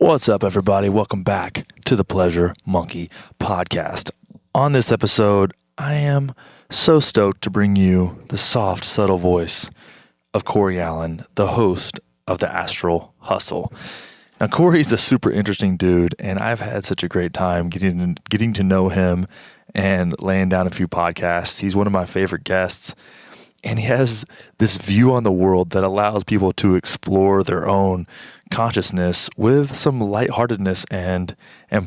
What's up, everybody? Welcome back to the Pleasure Monkey Podcast. On this episode, I am so stoked to bring you the soft, subtle voice of Cory Allen, the host of the Astral Hustle. Now, Cory's a super interesting dude, and I've had such a great time getting to know him and laying down a few podcasts. He's one of my favorite guests, and he has this view on the world that allows people to explore their own consciousness with some lightheartedness and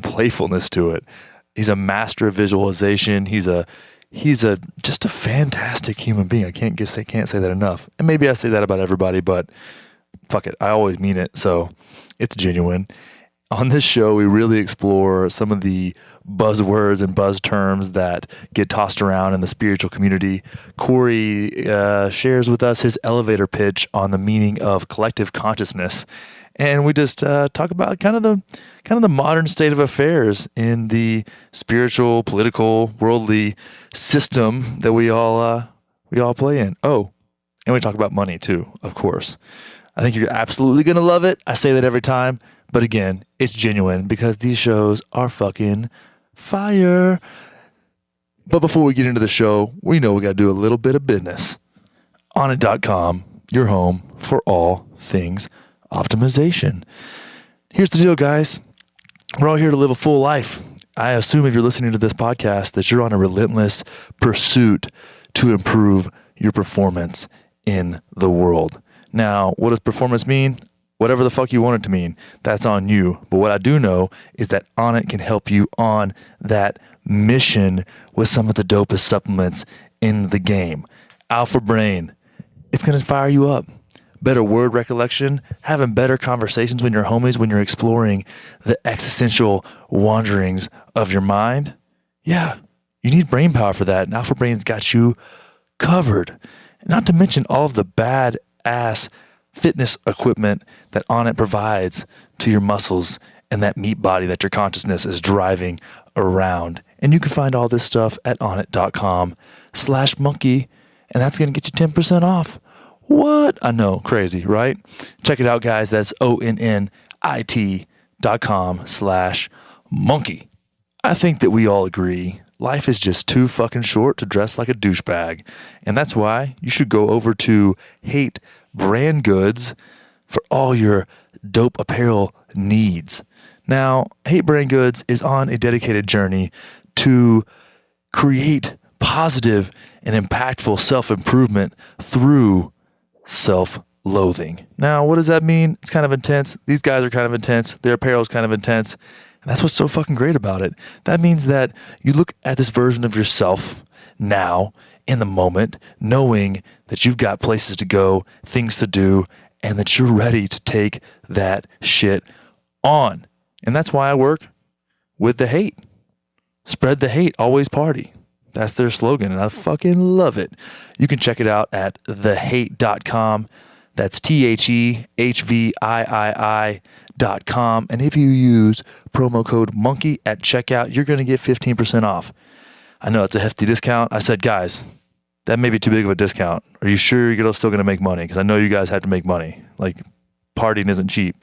playfulness to it. He's a master of visualization. He's just a fantastic human being. I can't say that enough. And maybe I say that about everybody, but fuck it, I always mean it, so it's genuine. On this show, we really explore some of the buzzwords and buzz terms that get tossed around in the spiritual community. Cory shares with us his elevator pitch on the meaning of collective consciousness, and we just talk about kind of the modern state of affairs in the spiritual, political, worldly system that we all play in. Oh, and we talk about money too, of course. I think you're absolutely gonna love it. I say that every time, but again, it's genuine because these shows are fucking fire. But before we get into the show, we know we got to do a little bit of business. Onnit.com, your home for all things optimization. Here's the deal, guys. We're all here to live a full life. I assume if you're listening to this podcast that you're on a relentless pursuit to improve your performance in the world. Now, what does performance mean? Whatever the fuck you want it to mean, that's on you. But what I do know is that Onnit can help you on that mission with some of the dopest supplements in the game. Alpha Brain, it's going to fire you up. Better word recollection, having better conversations with your homies when you're exploring the existential wanderings of your mind. Yeah, you need brain power for that, and Alpha Brain's got you covered. Not to mention all of the badass fitness equipment that Onnit provides to your muscles and that meat body that your consciousness is driving around. And you can find all this stuff at onnit.com/monkey, and that's going to get you 10% off. What? I know, crazy, right? Check it out, guys. That's onnit.com/monkey. I think that we all agree life is just too fucking short to dress like a douchebag. And that's why you should go over to Hate Brand Goods for all your dope apparel needs. Now, Hate Brand Goods is on a dedicated journey to create positive and impactful self-improvement through self-loathing. Now, what does that mean? It's kind of intense. These guys are kind of intense. Their apparel is kind of intense. And that's what's so fucking great about it. That means that you look at this version of yourself now, in the moment, knowing that you've got places to go, things to do, and that you're ready to take that shit on. And that's why I work with The Hate. Spread the hate, always party. That's their slogan, and I fucking love it. You can check it out at thehate.com. That's THEHVIII.com. And if you use promo code MONKEY at checkout, you're going to get 15% off. I know it's a hefty discount. I said, guys, that may be too big of a discount. Are you sure you're still going to make money? Because I know you guys had to make money. Like, partying isn't cheap.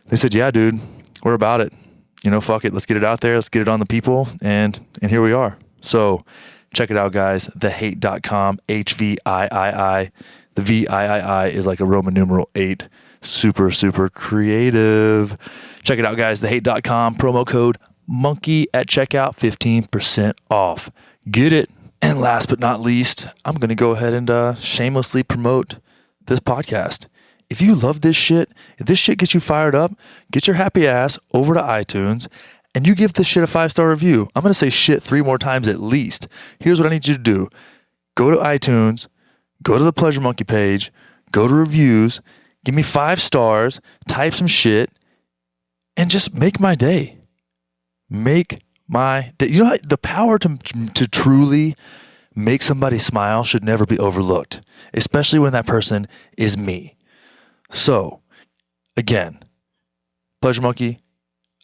They said, yeah, dude, we're about it. Fuck it. Let's get it out there. Let's get it on the people. And here we are. So check it out, guys. Thehate.com, HVIII. The VIII is like a Roman numeral 8. Super, super creative. Check it out, guys. Thehate.com, promo code monkey at checkout, 15% off. Get it. And last but not least, I'm going to go ahead and shamelessly promote this podcast. If you love this shit, if this shit gets you fired up, get your happy ass over to iTunes and you give this shit a 5-star review. I'm going to say shit 3 more times at least. Here's what I need you to do. Go to iTunes, go to the Pleasure Monkey page, go to reviews, give me 5 stars, type some shit, and just make my day. Make my day. You know, the power to truly make somebody smile should never be overlooked, especially when that person is me. So, again, Pleasure Monkey,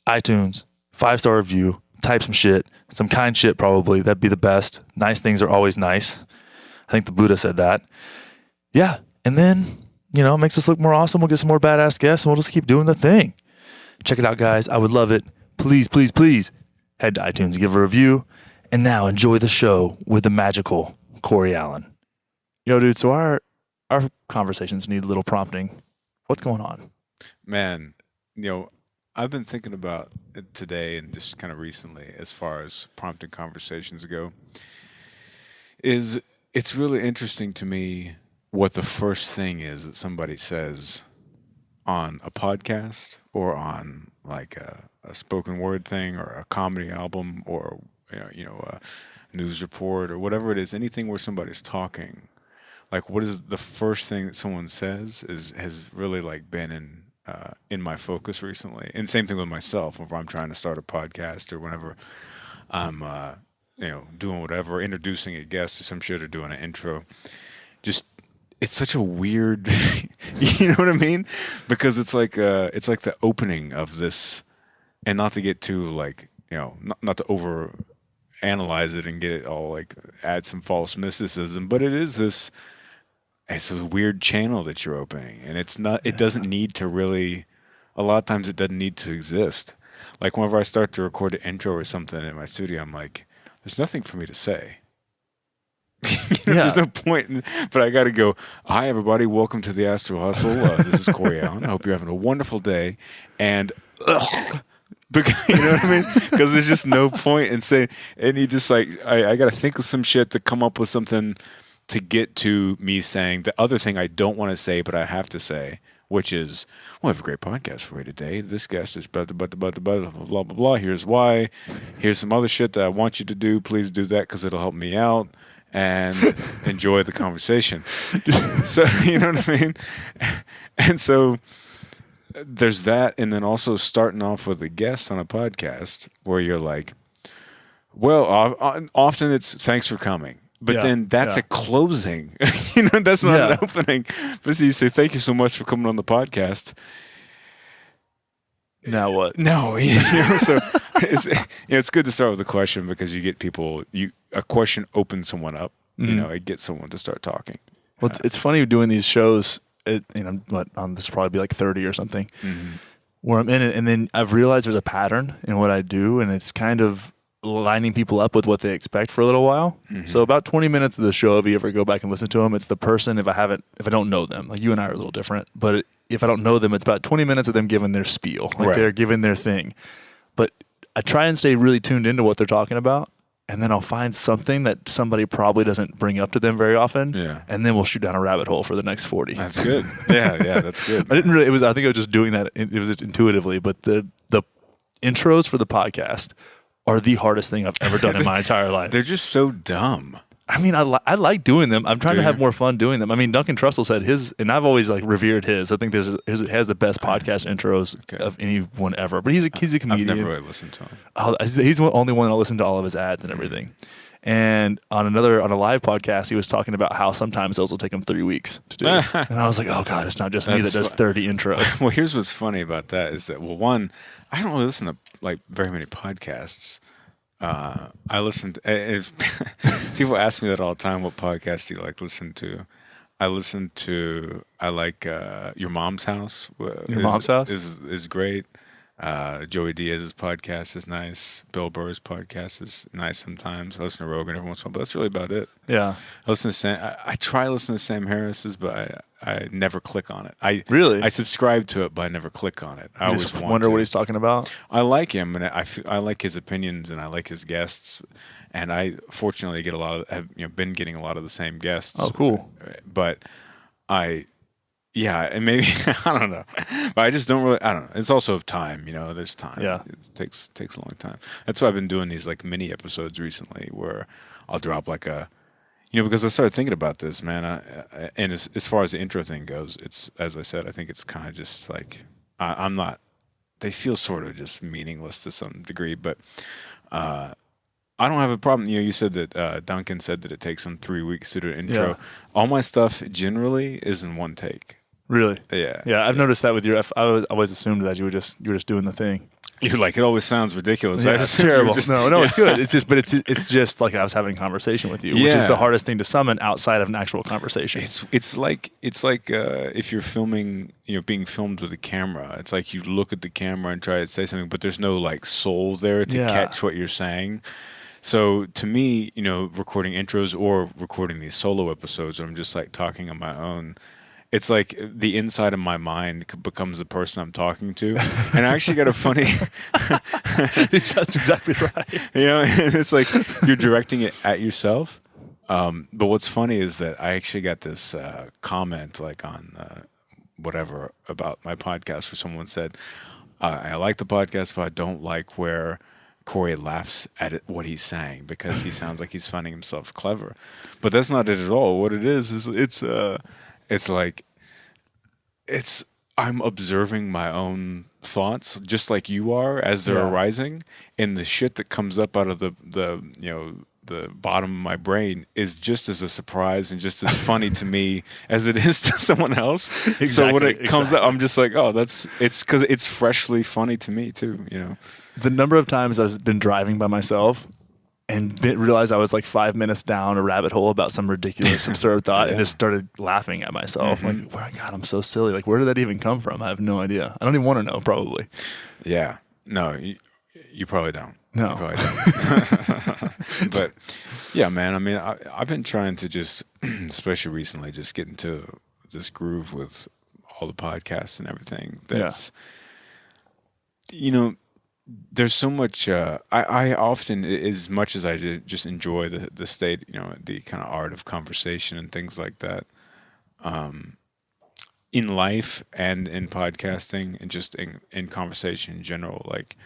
iTunes, 5-star review, type some shit, some kind shit probably. That'd be the best. Nice things are always nice. I think the Buddha said that. Yeah, and then, it makes us look more awesome. We'll get some more badass guests, and we'll just keep doing the thing. Check it out, guys. I would love it. Please, please, please head to iTunes and give a review. And now enjoy the show with the magical Cory Allen. Yo, dude, so our conversations need a little prompting. What's going on? Man, I've been thinking about it today and just kind of recently as far as prompting conversations go. It's really interesting to me what the first thing is that somebody says on a podcast or on like a spoken word thing or a comedy album or a news report or whatever it is, anything where somebody's talking. Like, what is the first thing that someone says has really like been in my focus recently. And same thing with myself. Whenever I'm trying to start a podcast or whenever I'm doing whatever, introducing a guest to some shit or doing an intro, just it's such a weird, you know what I mean? Because it's like the opening of this, and not to get too like not to over analyze it and get it all like add some false mysticism, but it's a weird channel that you're opening, and it doesn't need to really, a lot of times it doesn't need to exist. Like whenever I start to record an intro or something in my studio, I'm like, there's nothing for me to say. There's no point, but I got to go, hi everybody, welcome to the Astro Hustle. This is Cory Allen. I hope you're having a wonderful day. And because, you know what I mean? Because there's just no point in saying, and you just like, I got to think of some shit to come up with something to get to me saying the other thing I don't want to say, but I have to say, which is, well, I have a great podcast for you today. This guest is blah, blah, blah, blah, blah, blah, blah, blah. Here's why. Here's some other shit that I want you to do. Please do that because it'll help me out and enjoy the conversation. So, you know what I mean? And so there's that. And then also starting off with a guest on a podcast where you're like, well, often it's thanks for coming. But then that's a closing. That's not an opening. But so you say, thank you so much for coming on the podcast. Now what? No. So it's good to start with a question because you get people, a question opens someone up. Mm-hmm. It gets someone to start talking. Well, it's funny doing these shows, this will probably be like 30 or something, where I'm in it. And then I've realized there's a pattern in what I do. And it's kind of lining people up with what they expect for a little while. Mm-hmm. So about 20 minutes of the show, if you ever go back and listen to them, it's the person, if I don't know them, like you and I are a little different, but if I don't know them, it's about 20 minutes of them giving their spiel, like they're giving their thing. But I try and stay really tuned into what they're talking about, and then I'll find something that somebody probably doesn't bring up to them very often, and then we'll shoot down a rabbit hole for the next 40. That's good. Yeah, that's good. I think I was just doing that, it was intuitively, but the intros for the podcast are the hardest thing I've ever done in my entire life. They're just so dumb. I mean, I like doing them. I'm trying to have more fun doing them. I mean, Duncan Trussell said his, and I've always like revered his. I think it has the best podcast intros of anyone ever. But he's a comedian. I've never really listened to him. He's the only one that listened to all of his ads and everything. And on a live podcast, he was talking about how sometimes those will take him 3 weeks to do. And I was like, oh God, it's not just me that does 30 intros. Well, here's what's funny about that is that, well, one, I don't really listen to like very many podcasts. I listen to, people ask me that all the time, what podcast do you like listen to? I like Your Mom's House. Mom's House is great. Joey Diaz's podcast is nice. Bill Burr's podcast is nice sometimes. I listen to Rogan every once in a while, but that's really about it. Yeah. I listen to I try listening to Sam Harris's, but I never click on it. I subscribe to it, but I never click on it. I always wonder what he's talking about. I like him, and I like his opinions, and I like his guests, and I fortunately have been getting a lot of the same guests. Oh, cool. But and maybe I don't know, but I just don't really. I don't know. It's also time, There's time. Yeah, it takes a long time. That's why I've been doing these like mini episodes recently, where I'll drop like a, because I started thinking about this, man. And as far as the intro thing goes, it's, as I said, I think it's kind of just like I'm not. They feel sort of just meaningless to some degree, but I don't have a problem. You said that Duncan said that it takes him 3 weeks to do an intro. Yeah. All my stuff generally is in one take. Really? Yeah. Yeah, I've noticed that with your. I always assumed that you were just doing the thing. You're like, it always sounds ridiculous. Yeah, I it's assumed you were terrible. just- No, it's good. It's just, but it's just like I was having a conversation with you, which is Yeah. the hardest thing to summon outside of an actual conversation. It's like if you're filming, being filmed with a camera. It's like you look at the camera and try to say something, but there's no like soul there to Yeah. catch what you're saying. So to me, recording intros or recording these solo episodes where I'm just like talking on my own, it's like the inside of my mind becomes the person I'm talking to. And I actually got a funny... That's exactly right. It's like you're directing it at yourself. But what's funny is that I actually got this comment like on whatever about my podcast where someone said, I like the podcast, but I don't like where Cory laughs at what he's saying because he sounds like he's finding himself clever. But that's not it at all. What it is it's like I'm observing my own thoughts just like you are as they're arising, and the shit that comes up out of the bottom of my brain is just as a surprise and just as funny to me as it is to someone else. Exactly, so when it comes up, I'm just like, oh, it's because it's freshly funny to me too. The number of times I've been driving by myself and realized I was like 5 minutes down a rabbit hole about some ridiculous, absurd thought and just started laughing at myself. Mm-hmm. Like, God, I'm so silly. Like, where did that even come from? I have no idea. I don't even want to know, probably. Yeah. No, you probably don't. No. You probably don't. But yeah, man, I mean, I've been trying to just, especially recently, just get into this groove with all the podcasts and everything. That's, there's so much. I often, as much as I just enjoy the state, the kind of art of conversation and things like that, in life and in podcasting and just in conversation in general. Like,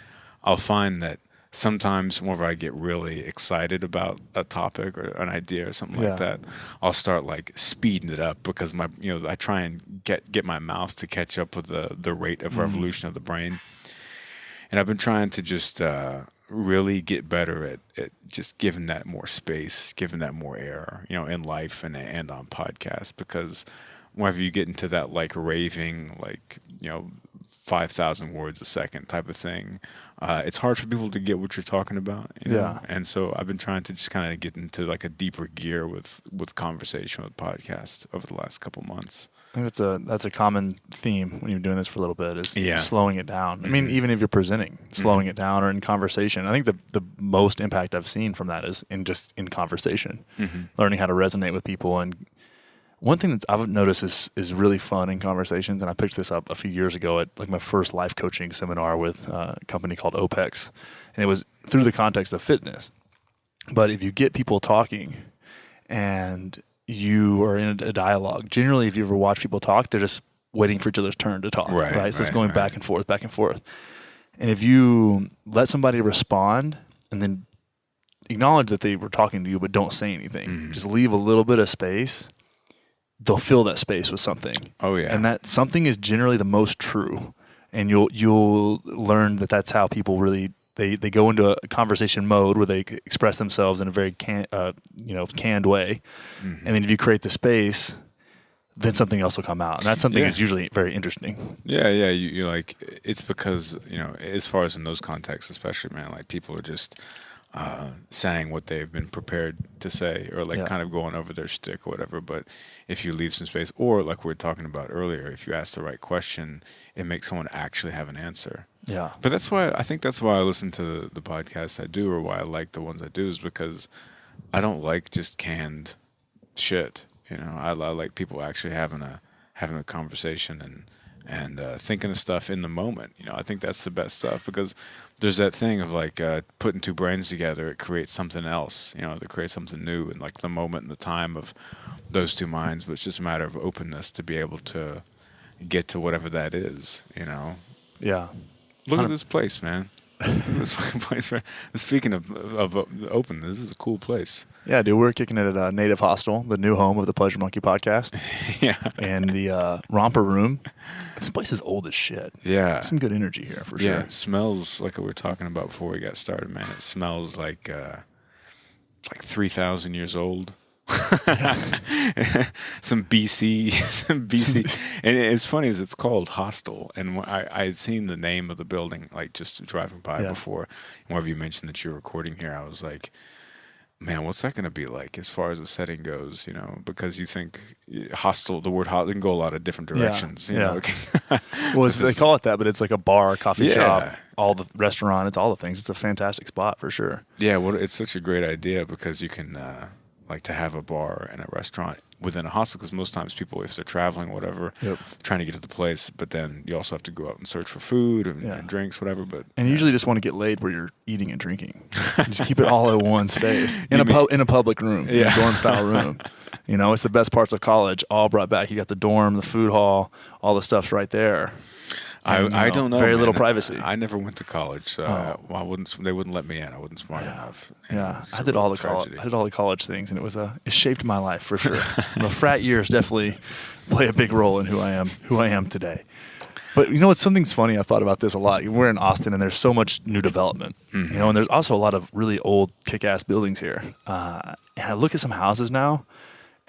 I'll find that sometimes whenever I get really excited about a topic or an idea or something like that, I'll start like speeding it up because I try and get my mouth to catch up with the rate of revolution of the brain. And I've been trying to just really get better at just giving that more space, giving that more air, in life and on podcasts. Because whenever you get into that like raving, like 5,000 words a second type of thing, it's hard for people to get what you're talking about. And so I've been trying to just kind of get into like a deeper gear with conversation with podcasts over the last couple months. I think that's a common theme when you're doing this for a little bit is slowing it down. Mm-hmm. I mean, even if you're presenting, slowing it down or in conversation. I think the most impact I've seen from that is in conversation, learning how to resonate with people. And one thing that I've noticed is really fun in conversations, and I picked this up a few years ago at like my first life coaching seminar with a company called OPEX, and it was through the context of fitness. But if you get people talking and you are in a dialogue, generally if you ever watch people talk, they're just waiting for each other's turn to talk, right? So it's going back and forth. And if you let somebody respond and then acknowledge that they were talking to you but don't say anything, just leave a little bit of space, they'll fill that space with something. Oh yeah. And that something is generally the most true. And you'll learn that that's how people really they go into a conversation mode where they express themselves in a very canned way. And then if you create the space, then something else will come out. And that something is usually very interesting. Yeah. You like, it's because, as far as in those contexts, especially, man, like people are just saying what they've been prepared to say or like kind of going over their shtick or whatever. But if you leave some space, or like we were talking about earlier, if you ask the right question, it makes someone actually have an answer. Yeah. But that's why I listen to the podcasts I do, or why I like the ones I do, is because I don't like just canned shit. I like people actually having a conversation and thinking of stuff in the moment. I think that's the best stuff, because there's that thing of like putting two brains together, it creates something else, that creates something new, and like the moment and the time of those two minds. But it's just a matter of openness to be able to get to whatever that is. Yeah. Look at this place, man. This fucking place, right? Speaking of open, this is a cool place. Yeah, dude, we're kicking it at Native Hostel, the new home of the Pleasure Monkey podcast. Yeah. And the Romper Room. This place is old as shit. Yeah. Some good energy here for sure. Yeah, it smells like we were talking about before we got started, man. It smells like 3,000 years old. some BC, and it's funny is it's called Hostel, and I had seen the name of the building like just driving by before. And whenever you mentioned that you're recording here, I was like, man, what's that going to be like as far as the setting goes? You know, because you think hostel, the word hostel can go a lot of different directions. You know, well, they call it that, but it's like a bar, coffee shop, all the restaurant. It's all the things. It's a fantastic spot for sure. Yeah, well, it's such a great idea because you can like to have a bar and a restaurant within a hostel, because most times people, if they're traveling or whatever, trying to get to the place, but then you also have to go out and search for food and drinks, whatever. And you usually just want to get laid where you're eating and drinking. Just keep it all in one space in a public room, in a dorm style room. You know, it's the best parts of college all brought back. You got the dorm, the food hall, all the stuff's right there. And, I don't know. Very little privacy. I never went to college, so I wouldn't. They wouldn't let me in. I wasn't smart enough. I did all the college. I did all the college things, and it shaped my life for sure. The frat years definitely play a big role in who I am today. But you know what? Something's funny. I thought about this a lot. We're in Austin, and there's so much new development. You know, and there's also a lot of really old, kick-ass buildings here. And I look at some houses now.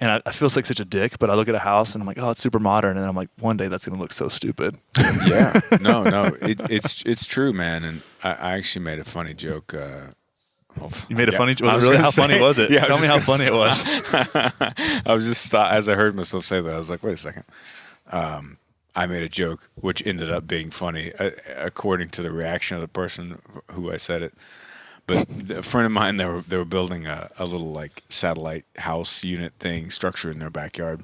And I feel like such a dick, but I look at a house and I'm like, oh, it's super modern. And I'm like, one day that's going to look so stupid. Yeah. No. It's true, man. And I actually made a funny joke. You made a funny joke? Really? How funny was it? Yeah, Tell me how funny it was. I was just, as I heard myself say that, I was like, wait a second. I made a joke, which ended up being funny, according to the reaction of the person who I said it. But a friend of mine, they were building a little like satellite house unit thing structure in their backyard,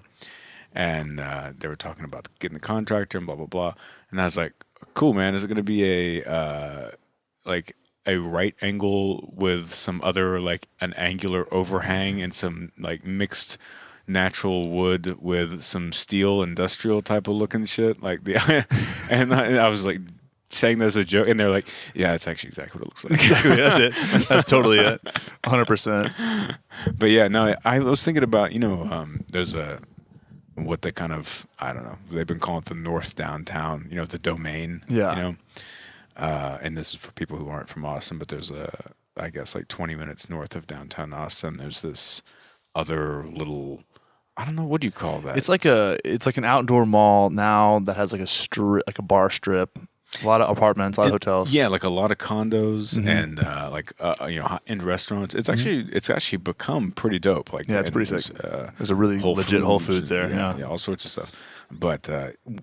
and they were talking about getting the contractor and blah blah blah. And I was like, "Cool, man. Is it going to be a like a right angle with some other like an angular overhang and some like mixed natural wood with some steel industrial type of looking shit like the?" And I was like, saying that as a joke, and they're like, "Yeah, it's actually exactly what it looks like." Exactly, that's it. That's totally it. 100%. But yeah, no, I was thinking about, there's what they kind of, I don't know, they've been calling it the North Downtown, the Domain. Yeah. And this is for people who aren't from Austin, but there's I guess like 20 minutes north of downtown Austin, there's this other little, I don't know, what do you call that? It's like an outdoor mall now that has like a strip, like a bar strip. A lot of apartments, a lot of hotels. Yeah, like a lot of condos and in restaurants. It's actually become pretty dope. Like it's pretty sick. There's a really legit Whole Foods there. Yeah, all sorts of stuff. But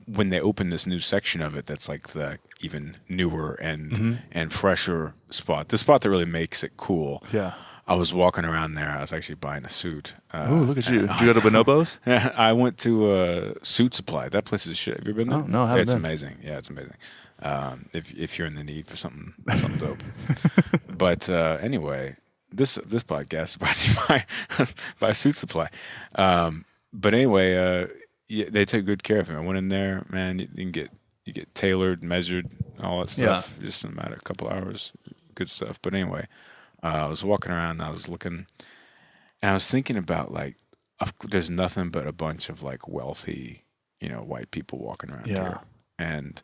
when they open this new section of it, that's like the even newer and fresher spot. The spot that really makes it cool. Yeah. I was walking around there. I was actually buying a suit. Oh, look at you! Did you go to Bonobos? I went to Suit Supply. That place is shit. Have you ever been there? Oh, no, I haven't It's been. amazing. Yeah, it's amazing. If you're in the need for something dope. But anyway, this podcast is brought to you by Suit Supply. But anyway, they take good care of him. I went in there, man. You can get tailored, measured, all that stuff, just in a matter of a couple hours. Good stuff. But anyway, I was walking around, and I was looking, and I was thinking about like, there's nothing but a bunch of like wealthy, white people walking around here, and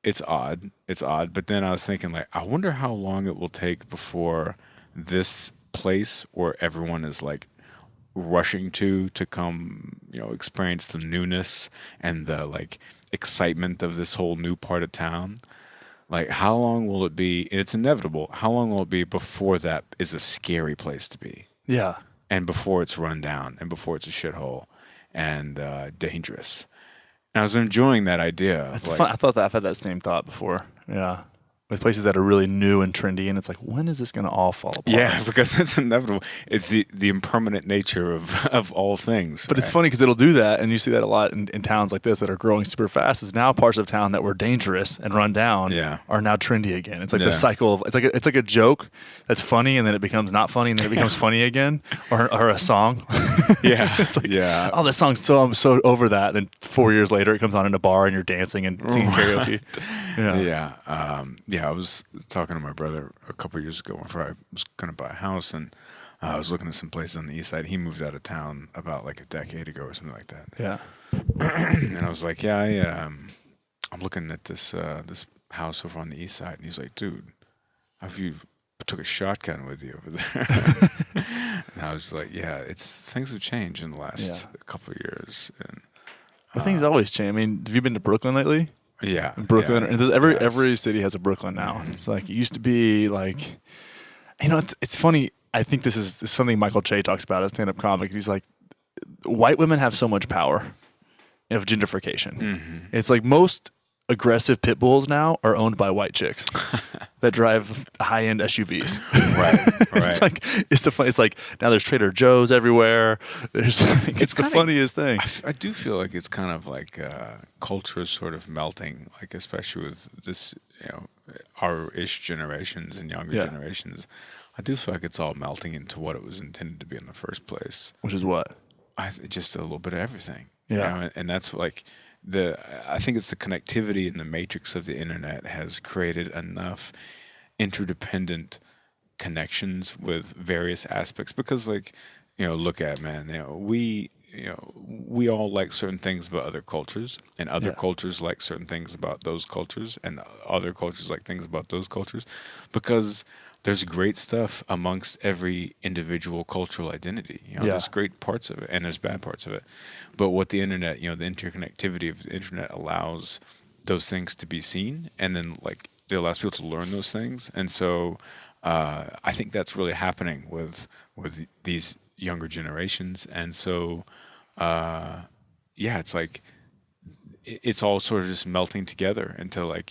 it's odd. But then I was thinking, like, I wonder how long it will take before this place where everyone is like rushing to come, experience the newness and the like excitement of this whole new part of town. Like, how long will it be? And it's inevitable. How long will it be before that is a scary place to be? Yeah. And before it's run down and before it's a shithole and dangerous. And I was enjoying that idea. It's fun. I've had that same thought before. Yeah. With places that are really new and trendy, and it's like, when is this going to all fall apart? Yeah, because it's inevitable. It's the impermanent nature of all things. But it's funny because it'll do that, and you see that a lot in towns like this that are growing super fast. Is now parts of town that were dangerous and run down are now trendy again. It's like the cycle of it's like a joke that's funny, and then it becomes not funny, and then it becomes funny again, or a song. Yeah, it's like, oh, this song's I'm so over that. And then 4 years later, it comes on in a bar, and you're dancing and singing karaoke. Yeah. I was talking to my brother a couple of years ago before I was going to buy a house, and I was looking at some places on the east side. He moved out of town about like a decade ago or something like that. Yeah. And I was like, I'm looking at this house over on the east side. And he's like, dude, have you took a shotgun with you over there. And I was like, yeah, things have changed in the last couple of years. And things always change. I mean, have you been to Brooklyn lately? Yeah. Brooklyn. Yeah, And every city has a Brooklyn now. It's like, it used to be like, it's funny. I think this is something Michael Che talks about as stand-up comic. He's like, white women have so much power of gentrification. It's like most aggressive pit bulls now are owned by white chicks that drive high-end SUVs. Right. It's like now there's Trader Joe's everywhere. It's the funniest thing. I do feel like it's kind of like culture is sort of melting, like especially with this, our-ish generations and younger generations. I do feel like it's all melting into what it was intended to be in the first place. Which is what? Just a little bit of everything. Yeah. And that's like I think it's the connectivity in the matrix of the internet has created enough interdependent connections with various aspects because look at, man, we all like certain things about other cultures and other cultures like certain things about those cultures and other cultures like things about those cultures because there's great stuff amongst every individual cultural identity. There's great parts of it and there's bad parts of it. But what the internet, the interconnectivity of the internet allows those things to be seen and then it allows people to learn those things. And so I think that's really happening with these younger generations. And so, it's like, it's all sort of just melting together until in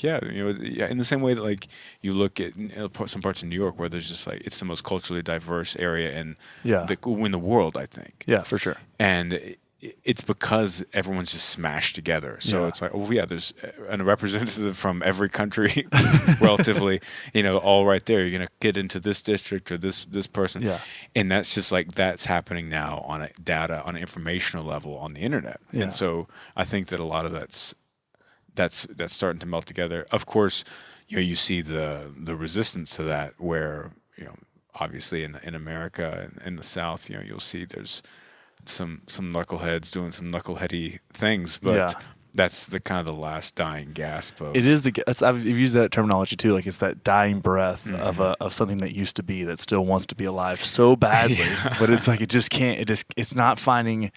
the same way that you look at some parts of New York where there's just it's the most culturally diverse area in the world, I think. Yeah, for sure. And it's because everyone's just smashed together. So it's like, there's a representative from every country relatively, all right there. You're going to get into this district or this person. Yeah. And that's just that's happening now on on an informational level on the internet. Yeah. And so I think that a lot of that's starting to melt together. Of course, you see the resistance to that where, obviously in America and in the South, you'll see there's some knuckleheads doing some knuckleheady things, but that's the kind of the last dying gasp of. It is I've used that terminology too. Like it's that dying breath of something that used to be that still wants to be alive so badly, but it's like it just can't. It's not finding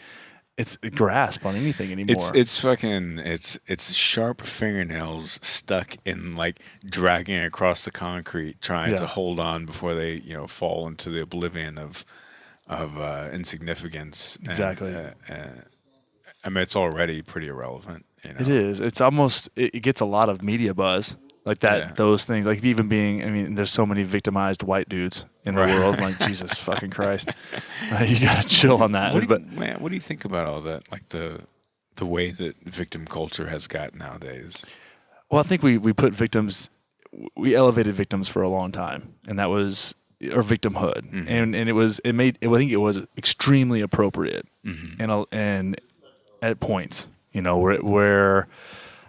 its grasp on anything anymore. It's sharp fingernails stuck in dragging across the concrete, trying to hold on before they fall into the oblivion of insignificance. Exactly. I mean, it's already pretty irrelevant. It is. It's almost. It gets a lot of media buzz like that. Yeah. Those things, even being. I mean, there's so many victimized white dudes in the world. Like Jesus fucking Christ, you gotta chill on that. What do you think about all that? Like the way that victim culture has got nowadays. Well, I think we put victims. We elevated victims for a long time, and that was. Or victimhood, and I think it was extremely appropriate, and at points, where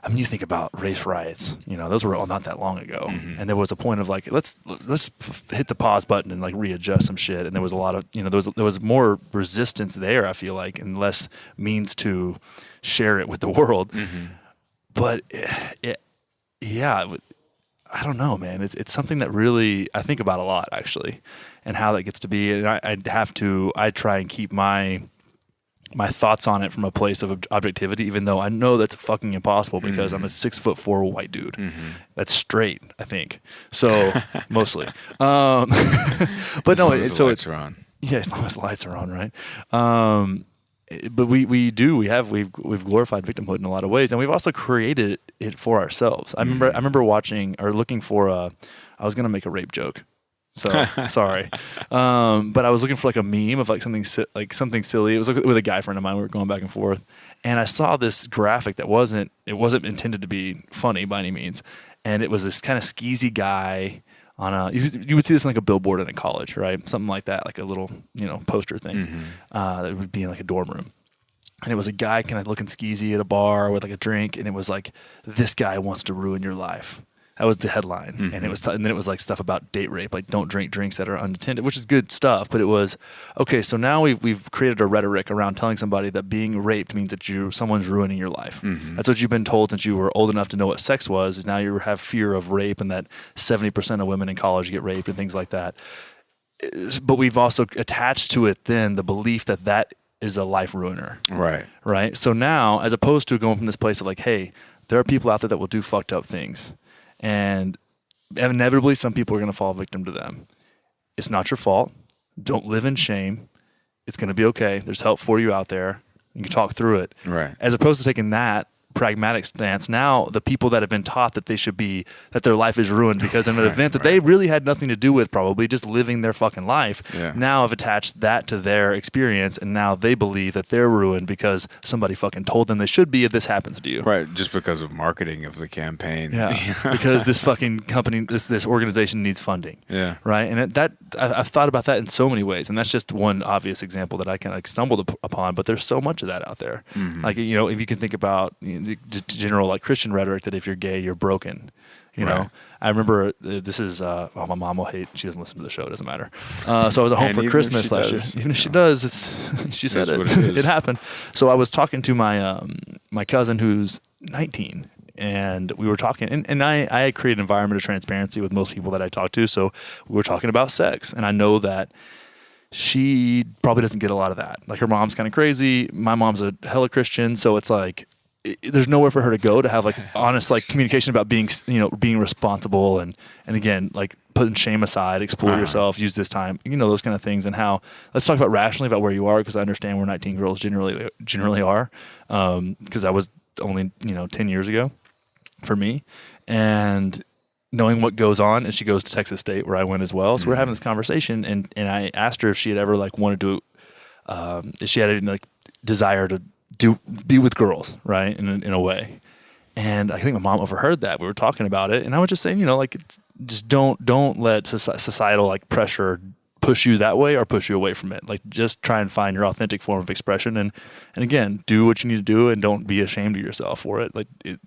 I mean, you think about race riots, those were all not that long ago, and there was a point of let's hit the pause button and readjust some shit, and there was a lot of there was more resistance there, I feel like, and less means to share it with the world, but I don't know, man. It's something that really I think about a lot, actually, and how that gets to be. And I try and keep my thoughts on it from a place of objectivity, even though I know that's fucking impossible because I'm a 6'4" white dude. That's straight, I think. So mostly, but as long as the lights are on. Yeah, as long as the lights are on, right? But we've glorified victimhood in a lot of ways, and we've also created it for ourselves. I remember watching or looking for I was gonna make a rape joke, so sorry, but I was looking for a meme of something silly. It was with a guy friend of mine. We were going back and forth, and I saw this graphic that wasn't intended to be funny by any means, and it was this kind of skeezy guy. You would see this in a billboard in a college, right? Something like that, like a little, poster thing that would be in a dorm room. And it was a guy kind of looking skeezy at a bar with a drink, and it was this guy wants to ruin your life. That was the headline, and it was, and then it was like stuff about date rape, like don't drink drinks that are unattended, which is good stuff. But it was okay. So now we've created a rhetoric around telling somebody that being raped means that someone's ruining your life. That's what you've been told since you were old enough to know what sex was. Is now you have fear of rape, and that 70% of women in college get raped and things like that. But we've also attached to it then the belief that that is a life ruiner. Right. So now, as opposed to going from this place of like, hey, there are people out there that will do fucked up things. And inevitably, some people are going to fall victim to them. It's not your fault. Don't live in shame. It's going to be okay. There's help for you out there. You can talk through it. Right. As opposed to taking that pragmatic stance, now the people that have been taught that they should be, that their life is ruined because of an event that they really had nothing to do with, probably just living their fucking life, now have attached that to their experience, and now they believe that they're ruined because somebody fucking told them they should be if this happens to you. Right, just because of marketing of the campaign. Yeah, because this fucking company, this organization needs funding. Yeah. Right, and I've thought about that in so many ways, and that's just one obvious example that I kind of stumbled upon, but there's so much of that out there. Like, you know, if you can think about the general like Christian rhetoric that if you're gay, you're broken. You know, I remember this is my mom will hate. She doesn't listen to the show. It doesn't matter. So I was at home for Christmas last year. Even if she does, she said it. It happened. So I was talking to my my cousin who's 19, and we were talking. And I create an environment of transparency with most people that I talk to. So we were talking about sex, and I know that she probably doesn't get a lot of that. Like her mom's kind of crazy. My mom's a hella Christian, so it's like there's nowhere for her to go to have like honest like communication about being, you know, being responsible and again like putting shame aside, explore yourself, use this time, you know, those kind of things. And how, let's talk about rationally about where you are, because I understand where 19 girls generally are, because that was only, you know, 10 years ago for me, and knowing what goes on. And she goes to Texas State where I went as well, so we're having this conversation, and I asked her if she had ever like wanted to if she had any like desire to be with girls, right, in a way. And I think my mom overheard that. We were talking about it, and I was just saying, you know, like, it's just don't let societal like pressure push you that way or push you away from it. Like, just try and find your authentic form of expression, and again, do what you need to do, and don't be ashamed of yourself for it. Like,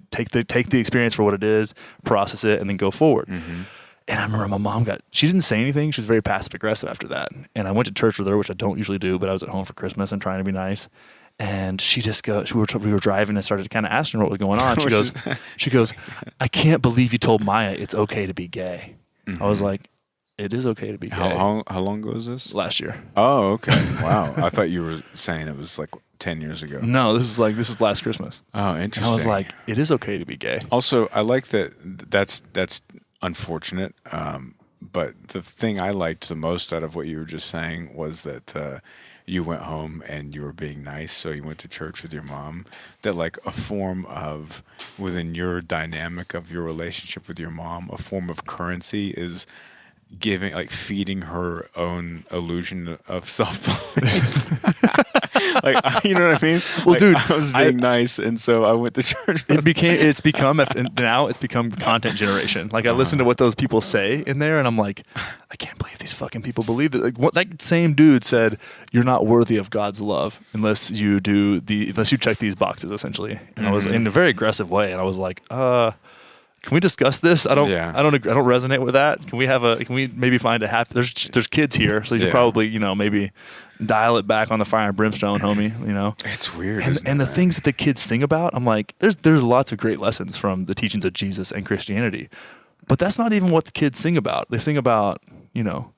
take the experience for what it is, process it, and then go forward. And I remember my mom she didn't say anything. She was very passive aggressive after that. And I went to church with her, which I don't usually do, but I was at home for Christmas and trying to be nice. And she just goes, we were driving and started kind of asking her what was going on. She goes, I can't believe you told Maya it's okay to be gay. I was like, it is okay to be gay. How long ago was this? Last year. Oh, okay. Wow. I thought you were saying it was like 10 years ago. No, this is last Christmas. Oh, interesting. And I was like, it is okay to be gay. Also, I like that's unfortunate. But the thing I liked the most out of what you were just saying was that you went home and you were being nice, so you went to church with your mom. That like a form of, within your dynamic of your relationship with your mom, a form of currency is giving, like feeding her own illusion of self-belief. Like, you know what I mean? Well, like, dude, I was being nice, and so I went to church. It's become content generation. Like, I listen to what those people say in there, and I'm like, I can't believe these fucking people believe that. Like, what that same dude said, you're not worthy of God's love unless you check these boxes, essentially. And I was in a very aggressive way, and I was like, can we discuss this? I don't resonate with that. Can we maybe find a happy? There's kids here, so you should probably, you know, maybe dial it back on the fire and brimstone, homie. You know, it's weird. And the things that the kids sing about, I'm like, there's lots of great lessons from the teachings of Jesus and Christianity, but that's not even what the kids sing about. They sing about, you know,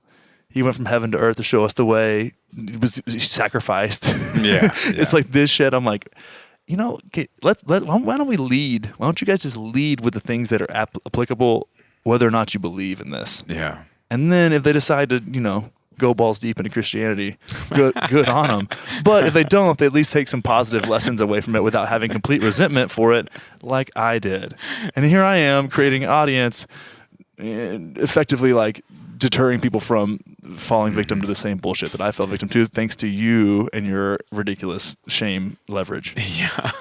he went from heaven to earth to show us the way. He sacrificed. Yeah. It's like this shit. I'm like, you know, why don't we lead? Why don't you guys just lead with the things that are applicable, whether or not you believe in this? Yeah. And then if they decide to, you know, go balls deep into Christianity, good on them. But if they don't, they at least take some positive lessons away from it without having complete resentment for it, like I did. And here I am creating an audience, and effectively like deterring people from falling victim to the same bullshit that I fell victim to, thanks to you and your ridiculous shame leverage. Yeah.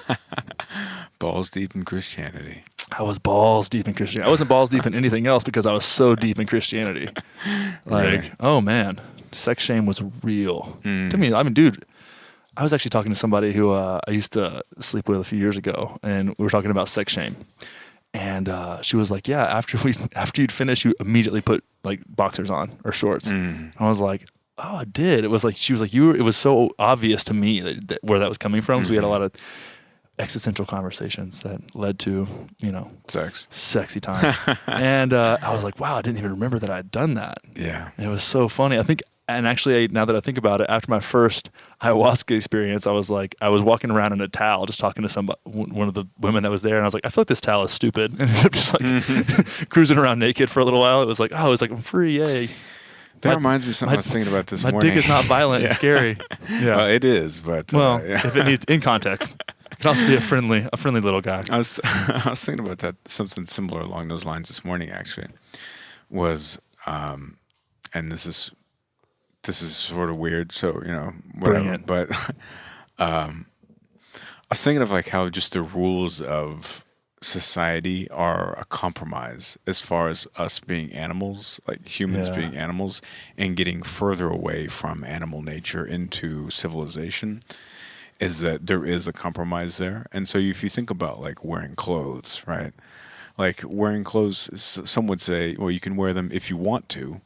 Balls deep in Christianity. I was balls deep in Christianity. I wasn't balls deep in anything else because I was so deep in Christianity. Like, really? Oh man, sex shame was real to me. I mean, dude, I was actually talking to somebody who I used to sleep with a few years ago, and we were talking about sex shame. And she was like, yeah, after you'd finish, you immediately put like boxers on or shorts. I was like, oh, I did. It was like, she was like, it was so obvious to me that where that was coming from. So we had a lot of existential conversations that led to, sexy time. And I was like, wow, I didn't even remember that I'd done that. Yeah. And it was so funny. I think, and actually, now that I think about it, after my first ayahuasca experience, I was walking around in a towel, just talking to one of the women that was there, and I was like, I feel like this towel is stupid, and ended up just like cruising around naked for a little while. It was like, I'm free, yay. That reminds me of something I was thinking about this morning. My dick is not violent and scary. Yeah, well, it is, but if it needs in context, it can also be a friendly little guy. I was thinking about that, something similar along those lines this morning. Actually, was and this is sort of weird, so whatever. But I was thinking of like how just the rules of society are a compromise as far as us being animals, like humans being animals, and getting further away from animal nature into civilization. Is that there is a compromise there. And so if you think about like wearing clothes, right? Like wearing clothes, some would say, well, you can wear them if you want to,